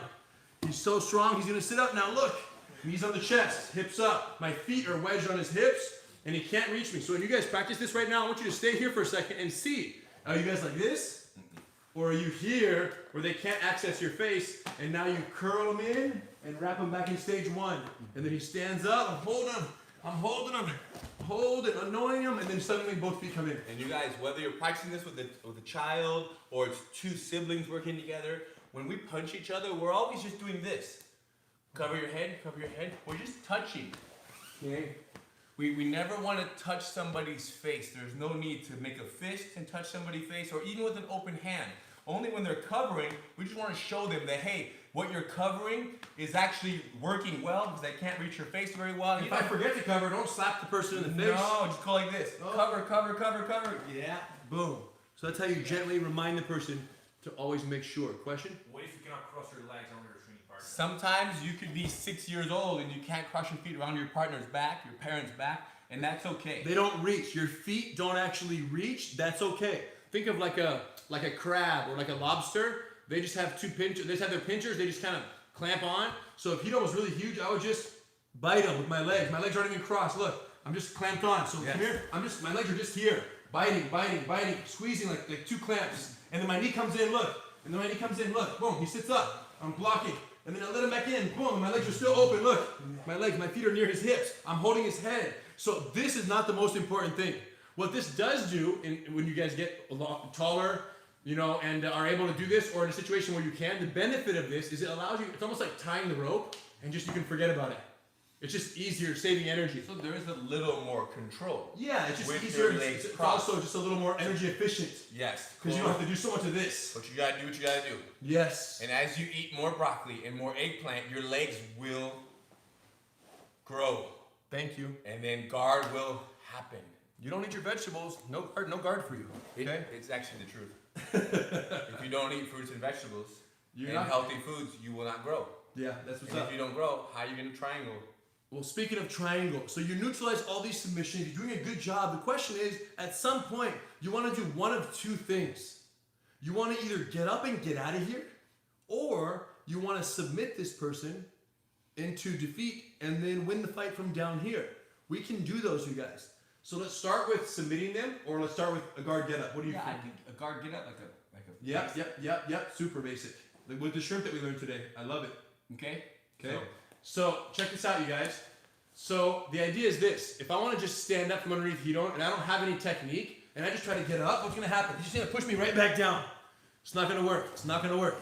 Speaker 1: He's so strong, he's gonna sit up now. Look, knees on the chest, hips up. My feet are wedged on his hips, and he can't reach me. So when you guys practice this right now, I want you to stay here for a second and see. Are you guys like this? Or are you here where they can't access your face, and now you curl him in and wrap him back in stage one. And then he stands up, I'm holding him, annoying him, and then suddenly both feet come in.
Speaker 3: And you guys, whether you're practicing this with a child or it's two siblings working together, when we punch each other, we're always just doing this. Cover your head, we're just touching.
Speaker 1: Okay.
Speaker 3: We never want to touch somebody's face. There's no need to make a fist and touch somebody's face, or even with an open hand. Only when they're covering, we just want to show them that, hey, what you're covering is actually working well because they can't reach your face very well.
Speaker 1: If I forget to cover, don't slap the person in the face.
Speaker 3: No, just go like this. Oh. Cover.
Speaker 1: Yeah, boom. So that's how you gently remind the person to always make sure. Question?
Speaker 4: What if you cannot cross your legs under your training partner?
Speaker 3: Sometimes you could be 6 years old and you can't cross your feet around your partner's back, your parent's back, and that's okay.
Speaker 1: They don't reach. Your feet don't actually reach. That's okay. Think of like a crab or like a lobster. They just have two pinchers. They just have their pinchers. They just kind of clamp on. So if Hito was really huge, I would just bite him with my legs. My legs aren't even crossed. Look, I'm just clamped on. So come here. My legs are just here. Biting, squeezing like two clamps. And then my knee comes in, look. Boom, he sits up. I'm blocking. And then I let him back in. Boom, my legs are still open. Look, my feet are near his hips. I'm holding his head. So this is not the most important thing. What this does do, when you guys get a lot taller, and are able to do this, or in a situation where you can, the benefit of this is it allows you, it's almost like tying the rope, and just you can forget about it. It's just easier, saving energy.
Speaker 3: So there is a little more control.
Speaker 1: Yeah, it's just
Speaker 3: with
Speaker 1: easier.
Speaker 3: Your legs
Speaker 1: it's also just a little more energy efficient.
Speaker 3: Yes.
Speaker 1: Because you don't have to do so much of this.
Speaker 3: But you gotta do what you gotta do.
Speaker 1: Yes.
Speaker 3: And as you eat more broccoli and more eggplant, your legs will grow.
Speaker 1: Thank you.
Speaker 3: And then guard will happen.
Speaker 1: You don't eat your vegetables, no guard for you. Okay?
Speaker 3: It's actually the truth. If you don't eat fruits and vegetables healthy foods, you will not grow.
Speaker 1: Yeah, that's what's
Speaker 3: and
Speaker 1: up.
Speaker 3: if you don't grow, how are you gonna triangle?
Speaker 1: Well, speaking of triangle, so you neutralize all these submissions, you're doing a good job. The question is, at some point, you want to do one of two things. You want to either get up and get out of here, or you want to submit this person into defeat and then win the fight from down here. We can do those, you guys. So let's start with submitting them, or let's start with a guard get up. What do you think?
Speaker 3: I think a guard get up like a
Speaker 1: Yep. Super basic. Like with the shrimp that we learned today. I love it.
Speaker 3: Okay.
Speaker 1: So check this out, you guys. So the idea is this. If I want to just stand up from underneath Hito and I don't have any technique and I just try to get up, what's going to happen? He's just going to push me right back down. It's not going to work. It's not going to work.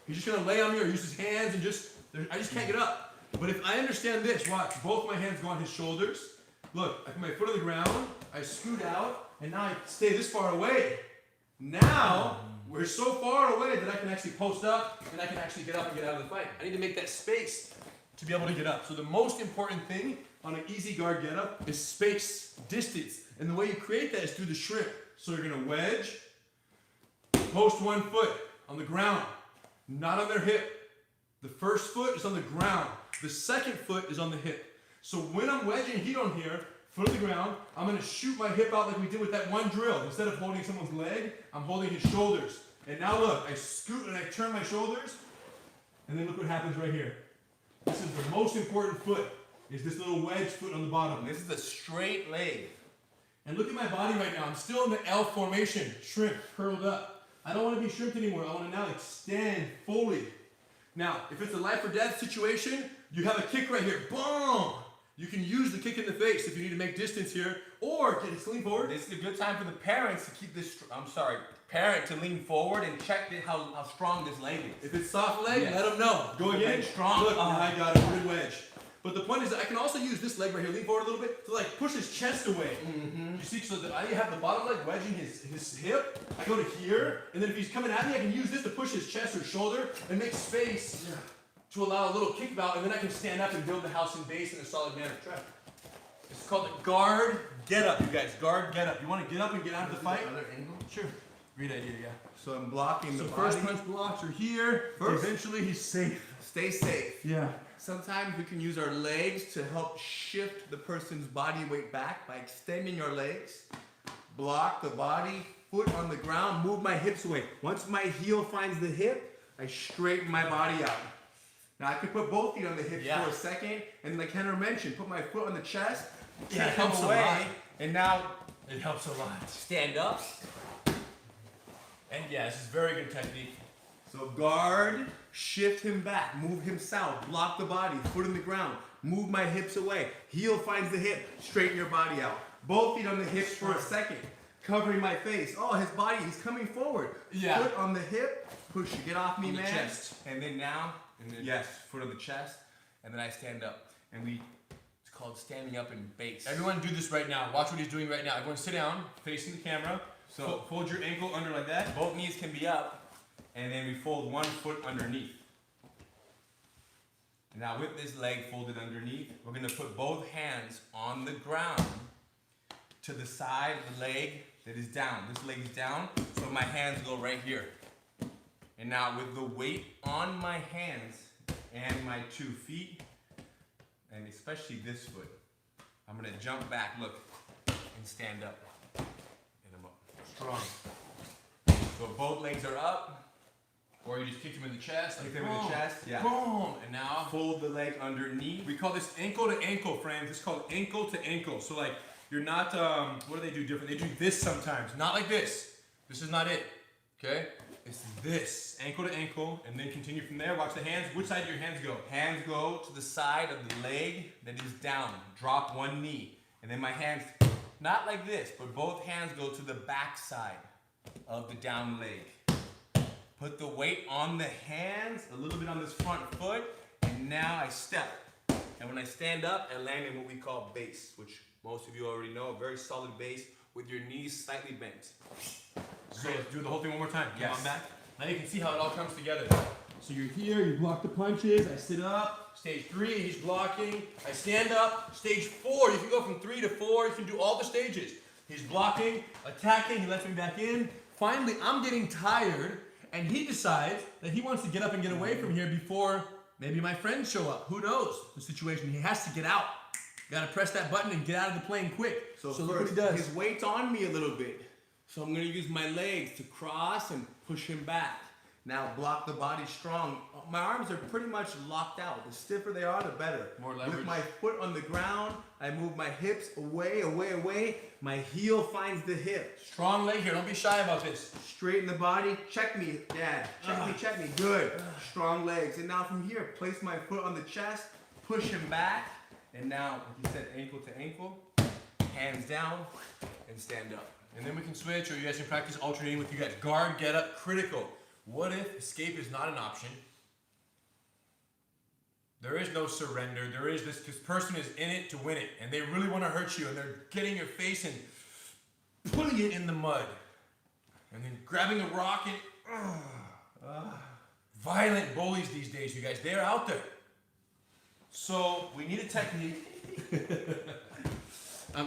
Speaker 1: He's just going to lay on me or use his hands and I just can't get up. But if I understand this, watch. Both my hands go on his shoulders. Look, I put my foot on the ground. I scoot out and now I stay this far away. Now, we're so far away that I can actually post up and I can actually get up and get out of the fight. I need to make that space to be able to get up. So the most important thing on an easy guard get up is space, distance. And the way you create that is through the shrimp. So you're gonna wedge, post one foot on the ground, not on their hip. The first foot is on the ground. The second foot is on the hip. So when I'm wedging Hito on here, foot on the ground, I'm going to shoot my hip out like we did with that one drill. Instead of holding someone's leg, I'm holding his shoulders. And now look, I scoot and I turn my shoulders, and then look what happens right here. This is the most important foot, is this little wedge foot on the bottom.
Speaker 3: This is a straight leg.
Speaker 1: And look at my body right now. I'm still in the L formation, shrimp, curled up. I don't want to be shrimp anymore. I want to now extend fully. Now, if it's a life or death situation, you have a kick right here. Boom! You can use the kick in the face if you need to make distance here, or get it lean forward.
Speaker 3: This is a good time for the parents to keep this, parent to lean forward and check how strong this leg is.
Speaker 1: If it's soft leg, let them know. Go again.
Speaker 3: Strong.
Speaker 1: Look, I got a good wedge. But the point is that I can also use this leg right here, lean forward a little bit, to like push his chest away. You see, so that I have the bottom leg wedging his hip. I go to here, and then if he's coming at me, I can use this to push his chest or shoulder and make space to allow a little kick out, and then I can stand up and build the house and base in a solid manner. Try. It's called the guard get up, you guys. Guard get up. You want to get up and get out of the fight?
Speaker 2: Another angle?
Speaker 1: Sure. Great idea, yeah.
Speaker 2: So I'm blocking the
Speaker 1: So
Speaker 2: body.
Speaker 1: first punch blocks are here.
Speaker 2: First.
Speaker 1: Eventually he's safe.
Speaker 2: Stay safe.
Speaker 1: Yeah.
Speaker 2: Sometimes we can use our legs to help shift the person's body weight back by extending our legs. Block the body, foot on the ground, move my hips away. Once my heel finds the hip, I straighten my body out. Now I can put both feet on the hips for a second, and like Henry mentioned, put my foot on the chest,
Speaker 1: Yeah,
Speaker 2: kick
Speaker 1: it helps
Speaker 2: them
Speaker 1: a
Speaker 2: away,
Speaker 1: lot.
Speaker 2: and now
Speaker 1: It helps a lot.
Speaker 3: Stand up.
Speaker 1: And yeah, this is very good technique.
Speaker 2: so guard, shift him back, move him south, block the body, foot on the ground, move my hips away. Heel finds the hip, straighten your body out. Both feet on the hips for a second, covering my face. Oh, his body, he's coming forward.
Speaker 1: Yeah.
Speaker 2: Foot on the hip, push, get off me,
Speaker 1: On the
Speaker 2: man.
Speaker 1: chest.
Speaker 3: And then now, and then
Speaker 2: Yes.
Speaker 3: foot on the chest, and then I stand up. And it's called standing up in base.
Speaker 1: Everyone do this right now. Watch what he's doing right now. Everyone sit down, facing the camera.
Speaker 3: So-
Speaker 1: Fold your ankle under like that.
Speaker 3: Both knees can be up, and then we fold one foot underneath. Now with this leg folded underneath, we're gonna put both hands on the ground to the side of the leg that is down. This leg is down, so my hands go right here. And now with the weight on my hands and my 2 feet, and especially this foot, I'm gonna jump back, look, and stand up. And I'm up.
Speaker 1: Strong.
Speaker 3: So both legs are up.
Speaker 1: Or you just kick him in the chest.
Speaker 3: Kick them in the
Speaker 1: boom,
Speaker 3: chest, yeah.
Speaker 1: Boom. And now
Speaker 3: Fold the leg underneath.
Speaker 1: we call this ankle to ankle, friends. It's called ankle to ankle. So like you're not what do they do different? They do this sometimes. Not like this. This is not it. Okay? It's this. Ankle to ankle. And then continue from there. Watch the hands. Which side do your hands go?
Speaker 3: Hands go to the side of the leg that is down. Drop one knee. And then my hands, not like this, but both hands go to the back side of the down leg. Put the weight on the hands, a little bit on this front foot, and now I step. And when I stand up, I land in what we call base, which most of you already know, a very solid base with your knees slightly bent.
Speaker 1: So let's do the whole thing one more time. Come
Speaker 3: Yes.
Speaker 1: on back. Now you can see how it all comes together. So you're here, you block the punches, I sit up. Stage 3, he's blocking. I stand up. Stage 4, you can go from 3 to 4. You can do all the stages. He's blocking, attacking, he lets me back in. Finally, I'm getting tired, and he decides that he wants to get up and get away from here before maybe my friends show up. Who knows the situation? He has to get out. Gotta press that button and get out of the plane quick.
Speaker 2: So
Speaker 1: look what
Speaker 2: first,
Speaker 1: he does.
Speaker 2: his weight's on me a little bit. So I'm gonna use my legs to cross and push him back. Now block the body strong. My arms are pretty much locked out. The stiffer they are, the better.
Speaker 1: More leverage.
Speaker 2: With my foot on the ground, I move my hips away, away, away. My heel finds the hip.
Speaker 1: Strong leg here. Don't be shy about this.
Speaker 2: Straighten the body. Check me, Dad. Check me, check me. Good. Strong legs. And now from here, place my foot on the chest, push him back.
Speaker 3: And now, like you said, ankle to ankle, hands down, and stand up.
Speaker 1: And then we can switch, or you guys can practice alternating with you guys. Guard, get up, critical. What if escape is not an option? There is no surrender. There is this person is in it to win it, and they really want to hurt you, and they're getting your face and putting it in the mud, and then grabbing a rock and violent bullies these days, you guys. They're out there. So we need a technique.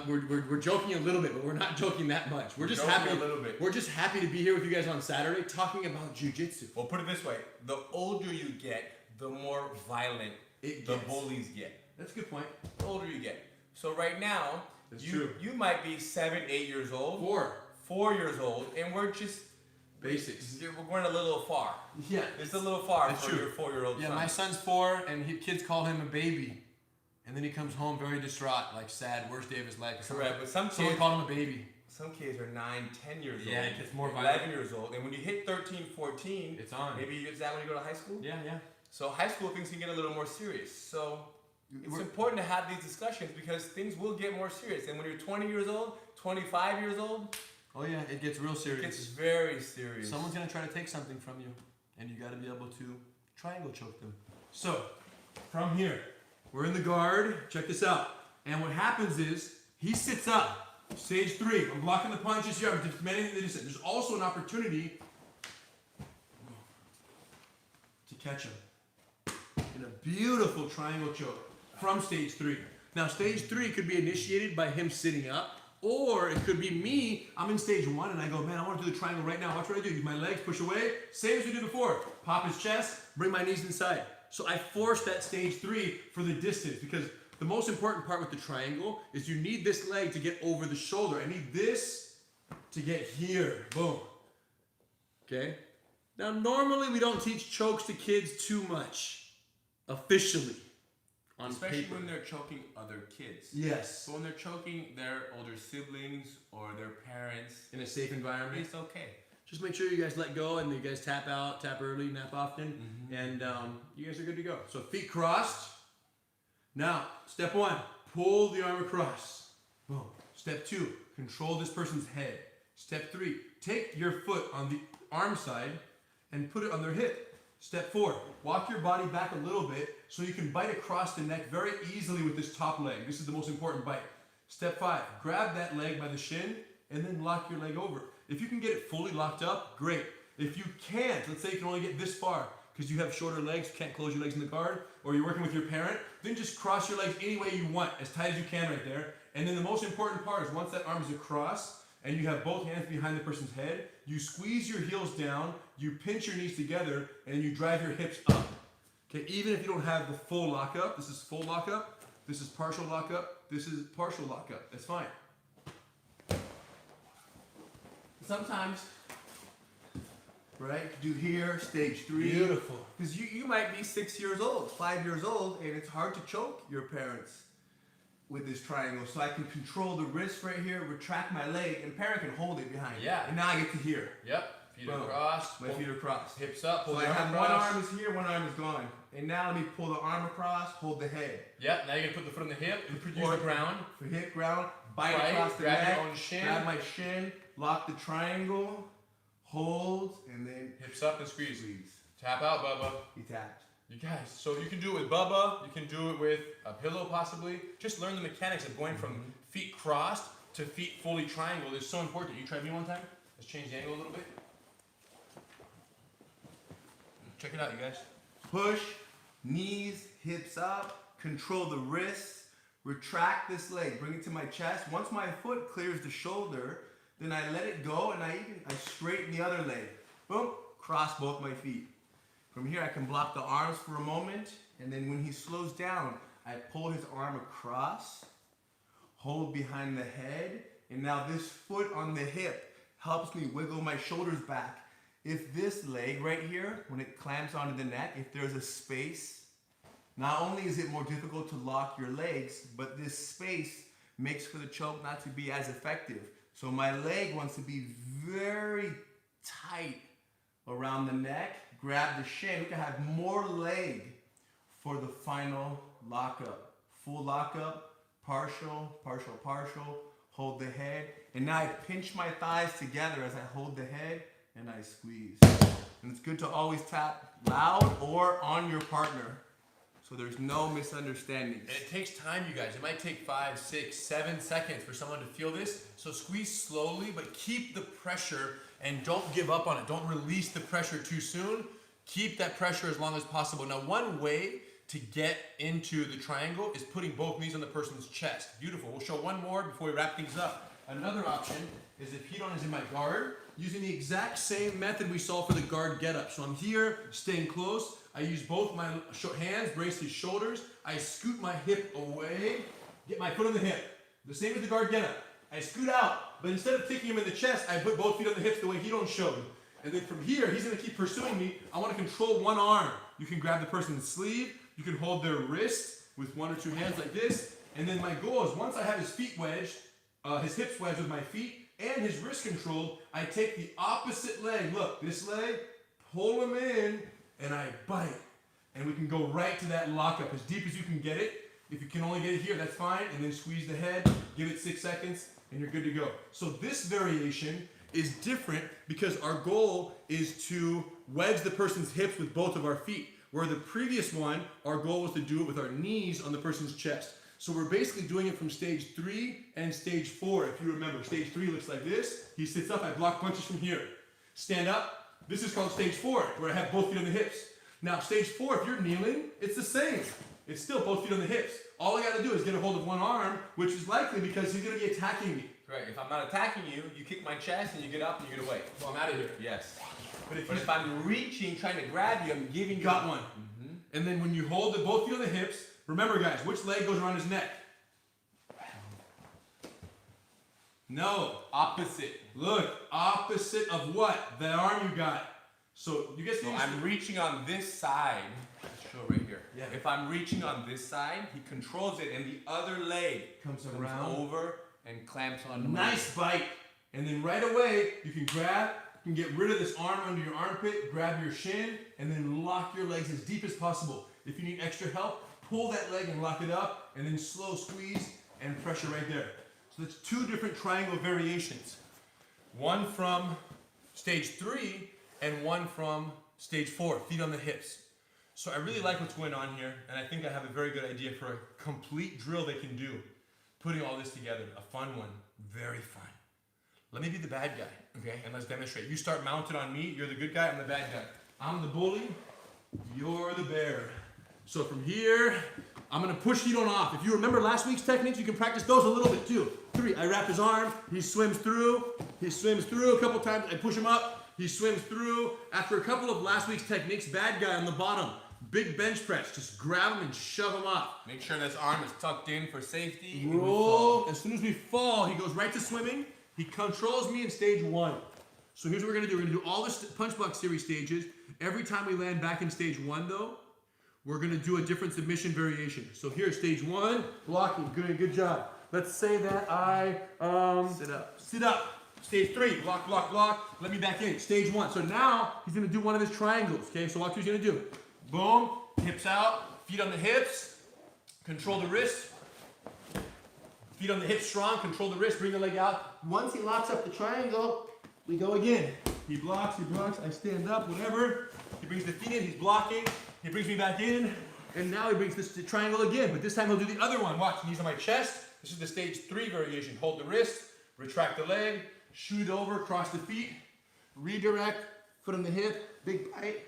Speaker 1: We're joking a little bit, but we're not joking that much. We're just
Speaker 3: Joking
Speaker 1: happy
Speaker 3: a little bit.
Speaker 1: We're just happy to be here with you guys on Saturday talking about jiu-jitsu.
Speaker 3: Well, put it this way: the older you get, the more violent
Speaker 1: It
Speaker 3: the
Speaker 1: gets.
Speaker 3: bullies get.
Speaker 1: That's a good point.
Speaker 3: The older you get. So right now,
Speaker 1: That's
Speaker 3: you
Speaker 1: true.
Speaker 3: you might be 7, 8 years old, 4 years old, and we're just
Speaker 1: Basics.
Speaker 3: we're going a little far.
Speaker 1: Yeah.
Speaker 3: It's a little far
Speaker 1: That's
Speaker 3: for
Speaker 1: true.
Speaker 3: your 4-year-old
Speaker 1: Yeah,
Speaker 3: son.
Speaker 1: my son's 4, and kids call him a baby. And then he comes home very distraught, like sad, worst day of his life.
Speaker 3: Correct, but some
Speaker 1: Someone
Speaker 3: kids,
Speaker 1: called him a baby.
Speaker 3: some kids are 9, 10 years
Speaker 1: Yeah,
Speaker 3: old.
Speaker 1: it gets more
Speaker 3: 11
Speaker 1: violent.
Speaker 3: years old, and when you hit 13, 14,
Speaker 1: It's on.
Speaker 3: maybe is that when you go to high school?
Speaker 1: Yeah, yeah.
Speaker 3: So high school things can get a little more serious. So it's
Speaker 1: We're-
Speaker 3: important to have these discussions because things will get more serious. And when you're 20 years old, 25 years old,
Speaker 1: Oh yeah, it gets real
Speaker 3: it
Speaker 1: serious.
Speaker 3: gets very serious.
Speaker 1: Someone's gonna try to take something from you, and you gotta be able to triangle choke them. So, from here, We're in the guard. Check this out. And what happens is he sits up. Stage 3. I'm blocking the punches here. I'm demanding that he sit. There's also an opportunity to catch him in a beautiful triangle choke from stage 3. Now, stage 3 could be initiated by him sitting up, or it could be me. I'm in stage 1 and I go, man, I want to do the triangle right now. Watch what I do. Use my legs, push away. Same as we did before. Pop his chest, bring my knees inside. So I force that stage 3 for the distance, because the most important part with the triangle is you need this leg to get over the shoulder. I need this to get here. Boom. Okay? Now, normally we don't teach chokes to kids too much, officially. On
Speaker 3: Especially
Speaker 1: paper.
Speaker 3: when they're choking other kids.
Speaker 1: Yes.
Speaker 3: So when they're choking their older siblings or their parents,
Speaker 1: In a safe environment.
Speaker 3: it's okay.
Speaker 1: Just make sure you guys let go and you guys tap out, tap early, nap often, and you guys are good to go. So feet crossed. Now, step 1, pull the arm across. Boom. Step 2, control this person's head. Step 3, take your foot on the arm side and put it on their hip. Step 4, walk your body back a little bit so you can bite across the neck very easily with this top leg. This is the most important bite. Step 5, grab that leg by the shin and then lock your leg over. If you can get it fully locked up, great. If you can't, let's say you can only get this far because you have shorter legs, you can't close your legs in the guard, or you're working with your parent, then just cross your legs any way you want, as tight as you can right there. And then the most important part is once that arm is across and you have both hands behind the person's head, you squeeze your heels down, you pinch your knees together, and you drive your hips up. Okay, even if you don't have the full lockup, this is full lockup, this is partial lockup, this is partial lockup. That's fine. Sometimes,
Speaker 2: Right? Do here, stage 3.
Speaker 1: beautiful.
Speaker 2: Because you might be 6 years old, 5 years old, and it's hard to choke your parents with this triangle. So I can control the wrist right here, retract my leg, and parent can hold it behind.
Speaker 1: Yeah.
Speaker 2: And now I get to here.
Speaker 1: Yep. Feet
Speaker 2: Boom.
Speaker 1: across.
Speaker 2: My feet are crossed.
Speaker 1: Hips up. Pull
Speaker 2: So
Speaker 1: the
Speaker 2: I
Speaker 1: arm
Speaker 2: have
Speaker 1: across.
Speaker 2: one arm is here, one arm is gone. And now let me pull the arm across, hold the head.
Speaker 1: Yep. Now you're gonna put the foot on the hip and use
Speaker 2: Or-
Speaker 1: the ground.
Speaker 2: For hip ground, bite
Speaker 1: Right,
Speaker 2: across the
Speaker 1: grab
Speaker 2: neck,
Speaker 1: your own shin.
Speaker 2: grab my shin, lock the triangle, hold, and then
Speaker 1: Hips up and squeeze. Tap out, Bubba.
Speaker 2: he tapped.
Speaker 1: You guys, so you can do it with Bubba. You can do it with a pillow, possibly. Just learn the mechanics of going from feet crossed to feet fully triangle. It's so important. You try me one time. Let's change the angle a little bit. Check it out, you guys.
Speaker 2: Push, knees, hips up, control the wrists, retract this leg, bring it to my chest. Once my foot clears the shoulder, then I let it go and I straighten the other leg. Boom, cross both my feet. From here I can block the arms for a moment, and then when he slows down, I pull his arm across, hold behind the head, and now this foot on the hip helps me wiggle my shoulders back. If this leg right here, when it clamps onto the neck, if there's a space, not only is it more difficult to lock your legs, but this space makes for the choke not to be as effective. So my leg wants to be very tight around the neck. Grab the shin. We can have more leg for the final lockup. Full lockup, partial, partial, partial. Hold the head. And now I pinch my thighs together as I hold the head and I squeeze. And it's good to always tap loud or on your partner so there's no misunderstandings.
Speaker 1: And it takes time, you guys. It might take 5, 6, 7 seconds for someone to feel this. So squeeze slowly, but keep the pressure and don't give up on it. Don't release the pressure too soon. Keep that pressure as long as possible. Now, one way to get into the triangle is putting both knees on the person's chest. Beautiful. We'll show one more before we wrap things up. Another option is if Hedon is in my guard, using the exact same method we saw for the guard get up. So I'm here, staying close. I use both my hands, brace his shoulders. I scoot my hip away, get my foot on the hip. The same as the guard get up. I scoot out, but instead of kicking him in the chest, I put both feet on the hips the way Hedon showed. And then from here, he's gonna keep pursuing me. I wanna control one arm. You can grab the person's sleeve. You can hold their wrist with one or two hands like this. And then my goal is once I have his feet wedged, his hips wedged with my feet, and his wrist controlled, I take the opposite leg. Look, this leg, pull him in, and I bite. And we can go right to that lockup as deep as you can get it. If you can only get it here, that's fine. And then squeeze the head, give it 6 seconds, and you're good to go. So this variation is different because our goal is to wedge the person's hips with both of our feet. Where the previous one, our goal was to do it with our knees on the person's chest. So we're basically doing it from stage 3 and stage 4. If you remember, stage 3 looks like this. He sits up, I block punches from here. Stand up. This is called stage 4, where I have both feet on the hips. Now, stage 4, if you're kneeling, it's the same. It's still both feet on the hips. All I got to do is get a hold of one arm, which is likely because he's going to be attacking me.
Speaker 3: Right. If I'm not attacking you, you kick my chest and you get up and you get away.
Speaker 1: So I'm out of here.
Speaker 3: Yes.
Speaker 1: But
Speaker 3: if I'm reaching, trying to grab you, I'm giving you.
Speaker 1: Got one. Mm-hmm. And then when you hold both feet on the hips, remember guys, which leg goes around his neck? No.
Speaker 3: Opposite.
Speaker 1: Look, opposite of what? The arm you got. So you guys.
Speaker 3: So I'm reaching on this side. Let's show right here.
Speaker 1: Yeah.
Speaker 3: If I'm reaching on this side, he controls it, and the other leg
Speaker 1: comes around
Speaker 3: over and clamps on.
Speaker 1: Nice bite. And then right away you can grab. You can get rid of this arm under your armpit. Grab your shin, and then lock your legs as deep as possible. If you need extra help, pull that leg and lock it up, and then slow squeeze and pressure right there. So that's 2 different triangle variations. One from stage 3 and one from stage 4, feet on the hips. So I really like what's going on here, and I think I have a very good idea for a complete drill they can do. Putting all this together, a fun one, very fun. Let me be the bad guy, okay? And let's demonstrate. You start mounted on me, you're the good guy, I'm the bad guy. I'm the bully, you're the bear. So from here, I'm gonna push heat on off. If you remember last week's techniques, you can practice those a little bit too. 3, I wrap his arm, he swims through a couple times, I push him up, he swims through. After a couple of last week's techniques, bad guy on the bottom, big bench press, just grab him and shove him up.
Speaker 3: Make sure this arm is tucked in for safety.
Speaker 1: Roll, as soon as we fall, he goes right to swimming. He controls me in stage 1. So here's what we're gonna do. We're gonna do all the punch box series stages. Every time we land back in stage 1 though, we're gonna do a different submission variation. So here's stage 1, blocking, good job. Let's say that I sit up. Stage 3, block, block, block. Let me back in. Stage 1. So now he's gonna do one of his triangles. Okay, so watch what he's gonna do. Boom, hips out, feet on the hips, control the wrist. Feet on the hips strong, control the wrist, bring the leg out. Once he locks up the triangle, we go again. He blocks, I stand up, whatever. He brings the feet in, he's blocking. He brings me back in, and now he brings this to triangle again, but this time he'll do the other one. Watch, knees on my chest. This is the stage 3 variation. Hold the wrist, retract the leg, shoot over, cross the feet, redirect, foot on the hip, big bite,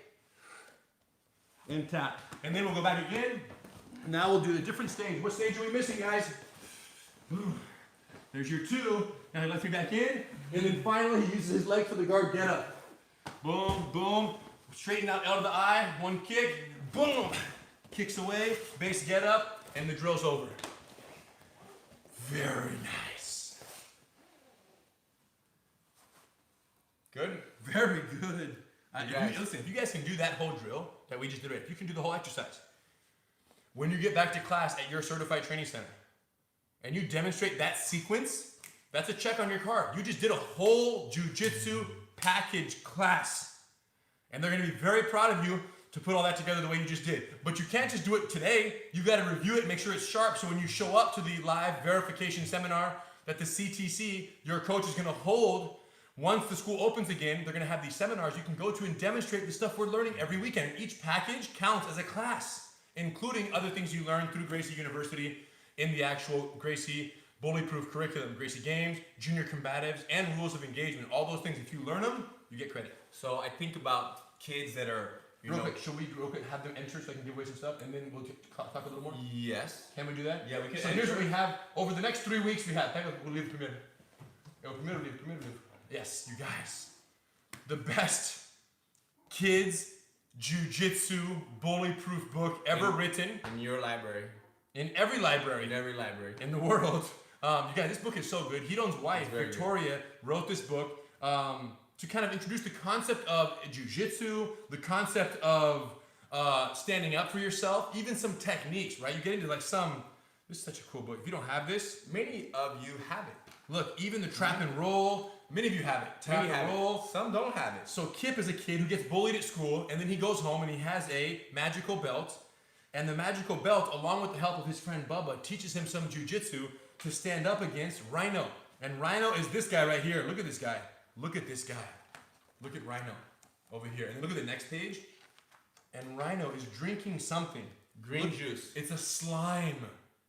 Speaker 1: and tap. And then we'll go back again. Now we'll do a different stage. What stage are we missing, guys? There's your 2. Now he lets me back in. And then finally he uses his leg for the guard get up. Boom, boom. Straighten out of the eye. 1 kick. Boom. Kicks away. Base get up. And the drill's over. Very nice. Good? Very good. Listen, if you guys can do that whole drill that we just did, if you can do the whole exercise, when you get back to class at your certified training center, and you demonstrate that sequence, that's a check on your card. You just did a whole jiu-jitsu package class. And they're gonna be very proud of you to put all that together the way you just did. But you can't just do it today. You gotta review it, make sure it's sharp, so when you show up to the live verification seminar that the CTC, your coach is gonna hold, once the school opens again, they're gonna have these seminars you can go to and demonstrate the stuff we're learning every weekend. Each package counts as a class, including other things you learn through Gracie University in the actual Gracie Bullyproof curriculum, Gracie Games, Junior Combatives, and Rules of Engagement. All those things, if you learn them, you get credit.
Speaker 3: So I think about kids that are,
Speaker 1: Real quick, should we have them enter so I can give away some stuff, and then we'll talk a little more?
Speaker 3: Yes.
Speaker 1: Can we do that?
Speaker 3: Yeah, we can.
Speaker 1: So here's what we have. Over the next 3 weeks, we have. We'll leave the primeiro. Yes, you guys. The best kids jiu-jitsu bully-proof book ever written.
Speaker 3: In your library.
Speaker 1: In every library.
Speaker 3: In every library.
Speaker 1: In the world. You guys, this book is so good. Hidon's wife, Victoria, wrote this book to kind of introduce the concept of jiu-jitsu, the concept of standing up for yourself, even some techniques, right? You get into like this is such a cool book. If you don't have this,
Speaker 3: Many of you have it.
Speaker 1: look, even the trap and roll, many of you have it. Trap and roll.
Speaker 3: Some don't have it.
Speaker 1: So Kip is a kid who gets bullied at school, and then he goes home and he has a magical belt. And the magical belt, along with the help of his friend Bubba, teaches him some jiu-jitsu to stand up against Rhino. And Rhino is this guy right here. Look at this guy. Look at this guy. Look at Rhino over here. And look at the next page. and Rhino is drinking something.
Speaker 3: Green juice.
Speaker 1: It's a slime.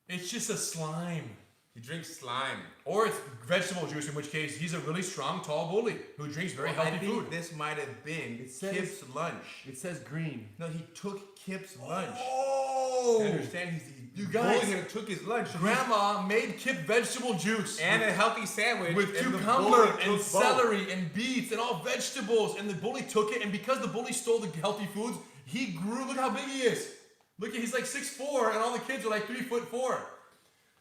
Speaker 1: It's just a slime.
Speaker 3: He drinks slime.
Speaker 1: Or it's vegetable juice, in which case he's a really strong, tall bully who drinks very healthy
Speaker 3: I think
Speaker 1: food.
Speaker 3: this might have been
Speaker 1: says-
Speaker 3: Kip's lunch.
Speaker 1: It says green.
Speaker 3: No, he took Kip's lunch.
Speaker 1: Oh!
Speaker 3: I understand he's
Speaker 1: You guys-
Speaker 3: bullying and took his lunch.
Speaker 1: Grandma made Kip vegetable juice.
Speaker 3: And a healthy sandwich.
Speaker 1: with
Speaker 3: and the
Speaker 1: cucumber
Speaker 3: bully
Speaker 1: and
Speaker 3: took both.
Speaker 1: celery and beets and all vegetables, and the bully took it, and because the bully stole the healthy foods, he grew. Look how big he is. Look, he's like 6'4", and all the kids are like 3'4".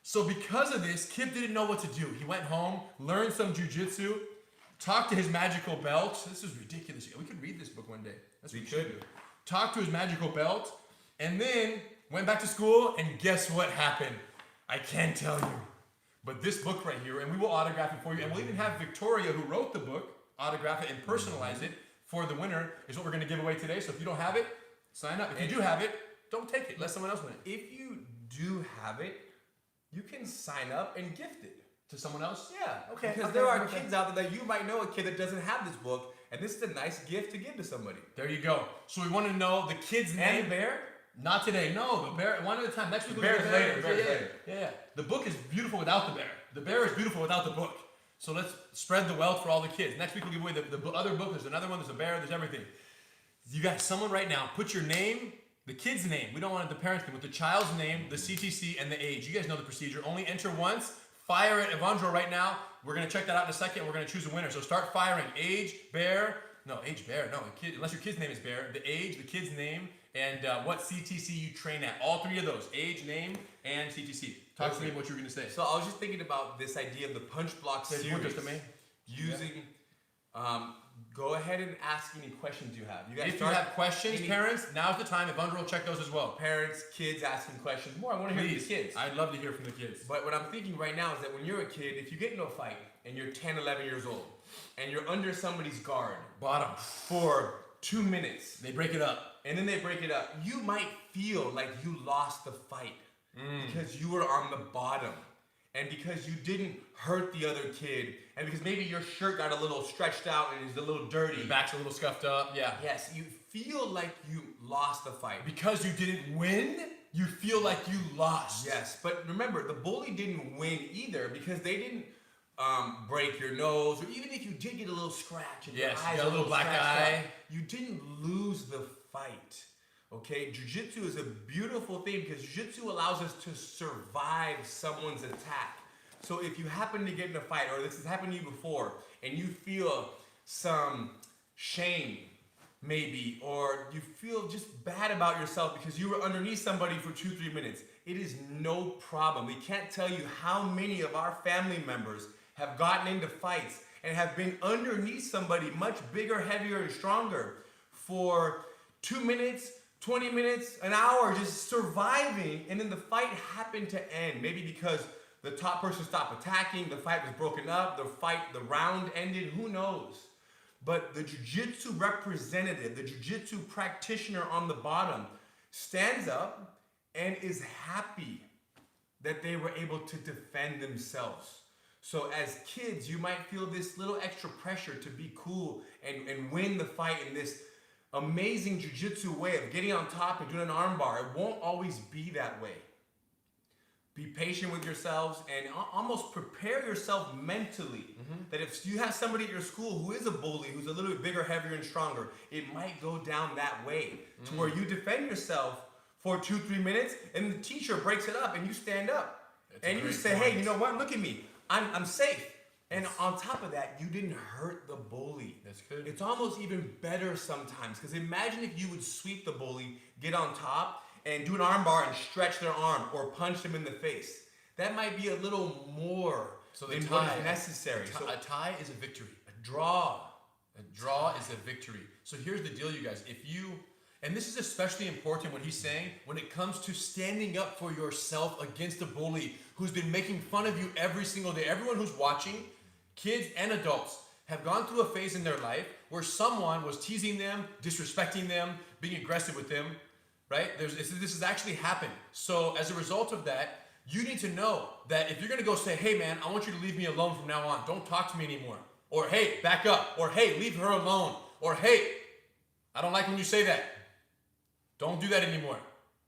Speaker 1: So because of this, Kip didn't know what to do. He went home, learned some jiu-jitsu, talked to his magical belt. This is ridiculous. We could read this book one day. That's what we should do. Talked to his magical belt, and then went back to school, and guess what happened? I can't tell you. But this book right here, and we will autograph it for you, and we'll even have Victoria, who wrote the book, autograph it and personalize it for the winner, is what we're going to give away today. So if you don't have it, sign up. If you do have it, don't take it. Let someone else win it.
Speaker 3: If you do have it, you can sign up and gift it.
Speaker 1: To someone else?
Speaker 3: Yeah,
Speaker 1: Okay,
Speaker 3: Because
Speaker 1: okay,
Speaker 3: there are
Speaker 1: okay.
Speaker 3: kids out there that you might know a kid that doesn't have this book, and this is a nice gift to give to somebody.
Speaker 1: There you go. So we want to know the kid's
Speaker 3: And
Speaker 1: name.
Speaker 3: the bear?
Speaker 1: Not today. No, the bear. One at a time. Next week.
Speaker 3: The
Speaker 1: we'll
Speaker 3: bear
Speaker 1: do
Speaker 3: is
Speaker 1: the
Speaker 3: later, the bear is
Speaker 1: Yeah,
Speaker 3: later.
Speaker 1: yeah. The book is beautiful without the bear. The bear is beautiful without the book. So let's spread the wealth for all the kids. Next week we'll give away the other book. There's another one. There's a bear. There's everything. You got someone right now. Put your name, the kid's name. We don't want the parents' name. With the child's name, the CTC, and the age. You guys know the procedure. Only enter once. Fire at Evandro right now. We're gonna check that out in a second. We're gonna choose a winner. So start firing. Age, bear. No, age, bear. No, kid. Unless your kid's name is bear. The age, the kid's name, and what CTC you train at. All three of those: age, name, and CTC. Talk to me what you were gonna say.
Speaker 3: So I was just thinking about this idea of the punch block
Speaker 1: Says
Speaker 3: series.
Speaker 1: muchos también.
Speaker 3: Using, go ahead and ask any questions you have. You guys
Speaker 1: If you
Speaker 3: start
Speaker 1: have questions,
Speaker 3: any-
Speaker 1: parents, now's the time. Evandro will check those as well.
Speaker 3: parents, kids asking questions. More, I want to hear from
Speaker 1: Please,
Speaker 3: the kids.
Speaker 1: I'd love to hear from the kids.
Speaker 3: But what I'm thinking right now is that when you're a kid, if you get into a fight and you're 10, 11 years old, and you're under somebody's guard
Speaker 1: Bottom.
Speaker 3: for 2 minutes,
Speaker 1: They break it up.
Speaker 3: and then they break it up, you might feel like you lost the fight because you were on the bottom, and because you didn't hurt the other kid, and because maybe your shirt got a little stretched out and is a little dirty.
Speaker 1: Your back's a little scuffed up. Yeah.
Speaker 3: Yes, you feel like you lost the fight.
Speaker 1: Because you didn't win, you feel like you lost.
Speaker 3: Yes, but remember, the bully didn't win either because they didn't break your nose, or even if you did get a little scratch and
Speaker 1: Yes,
Speaker 3: your eyes
Speaker 1: you got a little black
Speaker 3: scratched
Speaker 1: eye.
Speaker 3: up, you didn't lose the fight. Okay, jiu-jitsu is a beautiful thing because jiu-jitsu allows us to survive someone's attack. So if you happen to get in a fight, or this has happened to you before, and you feel some shame, maybe, or you feel just bad about yourself because you were underneath somebody for 2-3 minutes, it is no problem. We can't tell you how many of our family members have gotten into fights and have been underneath somebody much bigger, heavier, and stronger for 2 minutes, 20 minutes, an hour, just surviving, and then the fight happened to end. Maybe because the top person stopped attacking, the fight was broken up, the round ended, who knows? But the jiu-jitsu representative, the jiu-jitsu practitioner on the bottom, stands up and is happy that they were able to defend themselves. So as kids, you might feel this little extra pressure to be cool and win the fight in this amazing jiu-jitsu way of getting on top and doing an arm bar. It won't always be that way. Be patient with yourselves and almost prepare yourself mentally that if you have somebody at your school who is a bully, who's a little bit bigger, heavier, and stronger, it might go down that way to where you defend yourself for 2-3 minutes and the teacher breaks it up and you stand up.
Speaker 1: That's a
Speaker 3: And you
Speaker 1: great
Speaker 3: say,
Speaker 1: point.
Speaker 3: hey, you know what? Look at me. I'm safe. And on top of that, you didn't hurt the bully.
Speaker 1: That's good.
Speaker 3: It's almost even better sometimes because imagine if you would sweep the bully, get on top, and do an arm bar and stretch their arm or punch them in the face. That might be a little more than what is necessary. So
Speaker 1: A tie is a victory.
Speaker 3: a draw.
Speaker 1: A draw is a victory. So here's the deal, you guys. If you, and this is especially important what he's saying, when it comes to standing up for yourself against a bully who's been making fun of you every single day. Everyone who's watching, kids and adults, have gone through a phase in their life where someone was teasing them, disrespecting them, being aggressive with them, right? This has actually happened. So as a result of that, you need to know that if you're gonna go say, hey man, I want you to leave me alone from now on. Don't talk to me anymore. Or hey, back up. Or hey, leave her alone. Or hey, I don't like when you say that. Don't do that anymore.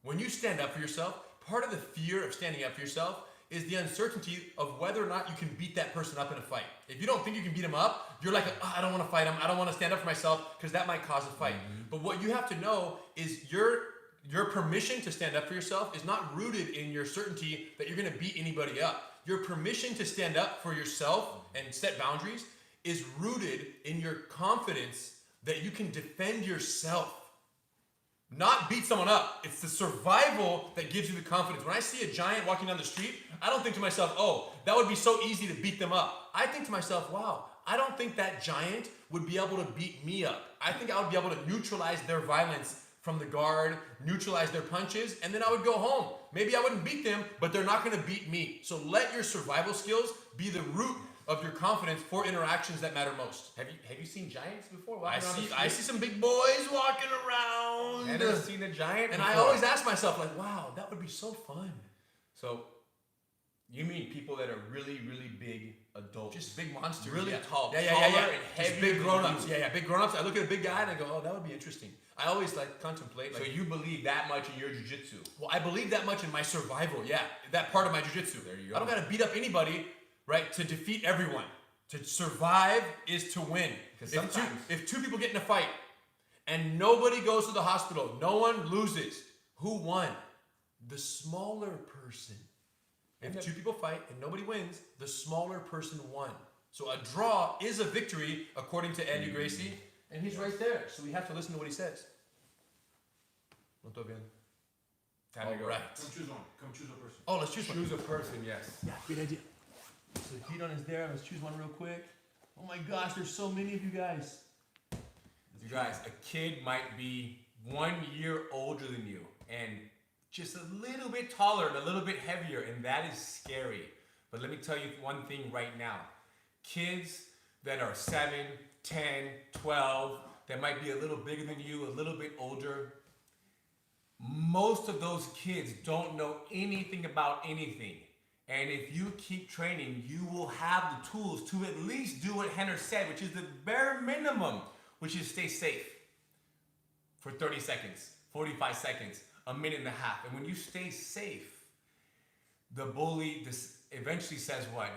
Speaker 1: When you stand up for yourself, part of the fear of standing up for yourself is the uncertainty of whether or not you can beat that person up in a fight. If you don't think you can beat him up, you're like, oh, I don't want to fight him. I don't want to stand up for myself because that might cause a fight. But what you have to know is your permission to stand up for yourself is not rooted in your certainty that you're going to beat anybody up. Your permission to stand up for yourself and set boundaries is rooted in your confidence that you can defend yourself. Not beat someone up. It's the survival that gives you the confidence. When I see a giant walking down the street, I don't think to myself, oh, that would be so easy to beat them up. I think to myself, wow, I don't think that giant would be able to beat me up. I think I would be able to neutralize their violence from the guard, neutralize their punches, and then I would go home. Maybe I wouldn't beat them, but they're not gonna beat me. So let your survival skills be the root of your confidence for interactions that matter most.
Speaker 3: Have you seen giants before?
Speaker 1: I see some big boys walking around.
Speaker 3: I've never seen a giant
Speaker 1: And
Speaker 3: before.
Speaker 1: I always ask myself, like, wow, that would be so fun.
Speaker 3: So, you mean people that are really, really big adults?
Speaker 1: Just big monsters.
Speaker 3: Really
Speaker 1: yeah.
Speaker 3: tall.
Speaker 1: Yeah.
Speaker 3: Taller and
Speaker 1: Just
Speaker 3: heavier
Speaker 1: big
Speaker 3: than
Speaker 1: grown-ups.
Speaker 3: you.
Speaker 1: Yeah, big grown-ups. I look at a big guy and I go, oh, that would be interesting. I always like contemplate.
Speaker 3: So
Speaker 1: Like,
Speaker 3: you believe that much in your jiu-jitsu?
Speaker 1: well, I believe that much in my survival. Yeah, that part of my jiu-jitsu.
Speaker 3: There you go.
Speaker 1: I don't gotta beat up anybody, right, to defeat everyone. To survive is to win.
Speaker 3: Because
Speaker 1: If
Speaker 3: sometimes-
Speaker 1: if two people get in a fight and nobody goes to the hospital, no one loses. Who won? The smaller person. If two people fight and nobody wins, the smaller person won. So a draw is a victory according to Andy Gracie, and he's right there. So we have to listen to what he says. No estoy bien.
Speaker 3: Time to go.
Speaker 1: All right.
Speaker 4: Come choose one. Come choose a person.
Speaker 1: Oh, let's choose one.
Speaker 3: Choose a person, yes.
Speaker 1: Yeah, great idea. So the heat on is there. Let's choose one real quick. Oh my gosh, there's so many of you guys.
Speaker 3: You guys, a kid might be 1 year older than you and just a little bit taller and a little bit heavier, and that is scary. But let me tell you one thing right now. Kids that are 7, 10, 12, that might be a little bigger than you, a little bit older, most of those kids don't know anything about anything. And if you keep training, you will have the tools to at least do what Henner said, which is the bare minimum, which is stay safe for 30 seconds, 45 seconds, a minute and a half. And when you stay safe, the bully eventually says what?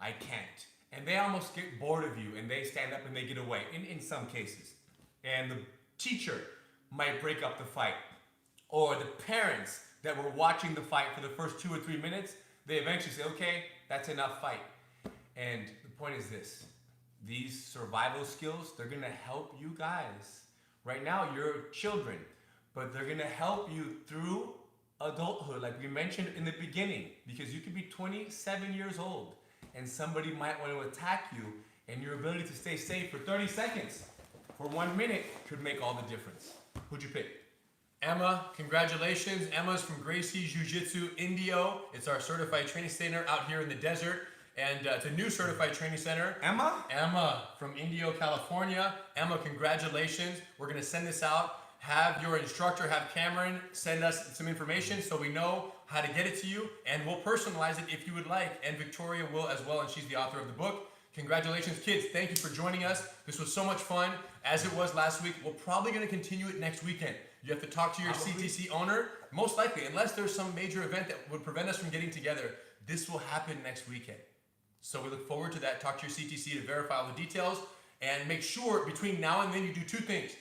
Speaker 3: I can't. And they almost get bored of you and they stand up and they get away in some cases. And the teacher might break up the fight. Or the parents that were watching the fight for the first 2 or 3 minutes, they eventually say, okay, that's enough fight. And the point is this, these survival skills, they're gonna help you guys. Right now, you're children, but they're gonna help you through adulthood, like we mentioned in the beginning, because you could be 27 years old and somebody might want to attack you, and your ability to stay safe for 30 seconds, for 1 minute, could make all the difference. Who'd you pick?
Speaker 1: Emma, congratulations. Emma's from Gracie Jiu-Jitsu Indio. It's our certified training center out here in the desert. And it's a new certified training center.
Speaker 3: Emma?
Speaker 1: Emma from Indio, California. Emma, congratulations. We're going to send this out. Have your instructor, have Cameron send us some information so we know how to get it to you. And we'll personalize it if you would like. And Victoria will as well, and she's the author of the book. Congratulations, kids. Thank you for joining us. This was so much fun, as it was last week. We're probably going to continue it next weekend. You have to talk to your CTC owner, most likely, unless there's some major event that would prevent us from getting together. This will happen next weekend. So we look forward to that. Talk to your CTC to verify all the details, and make sure between now and then you do 2 things.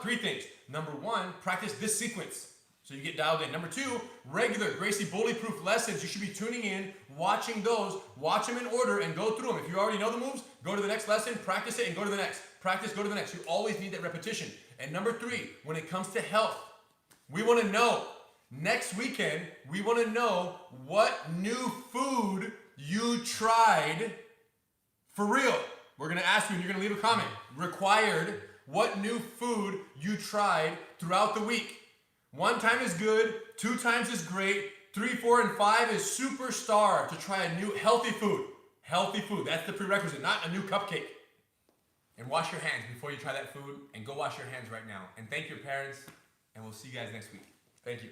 Speaker 1: Three things. Number 1, practice this sequence so you get dialed in. Number 2, regular Gracie Bullyproof lessons. You should be tuning in, watching those, watch them in order, and go through them. If you already know the moves, go to the next lesson, practice it, and go to the next. Practice, go to the next. You always need that repetition. And number 3, when it comes to health, we want to know, next weekend, we want to know what new food you tried for real. We're going to ask you, and you're going to leave a comment. Required, what new food you tried throughout the week. 1 time is good, 2 times is great, 3, 4, and 5 is superstar to try a new healthy food. Healthy food, that's the prerequisite, not a new cupcake.
Speaker 3: And wash your hands before you try that food, and go wash your hands right now. And thank your parents, and we'll see you guys next week.
Speaker 1: Thank you.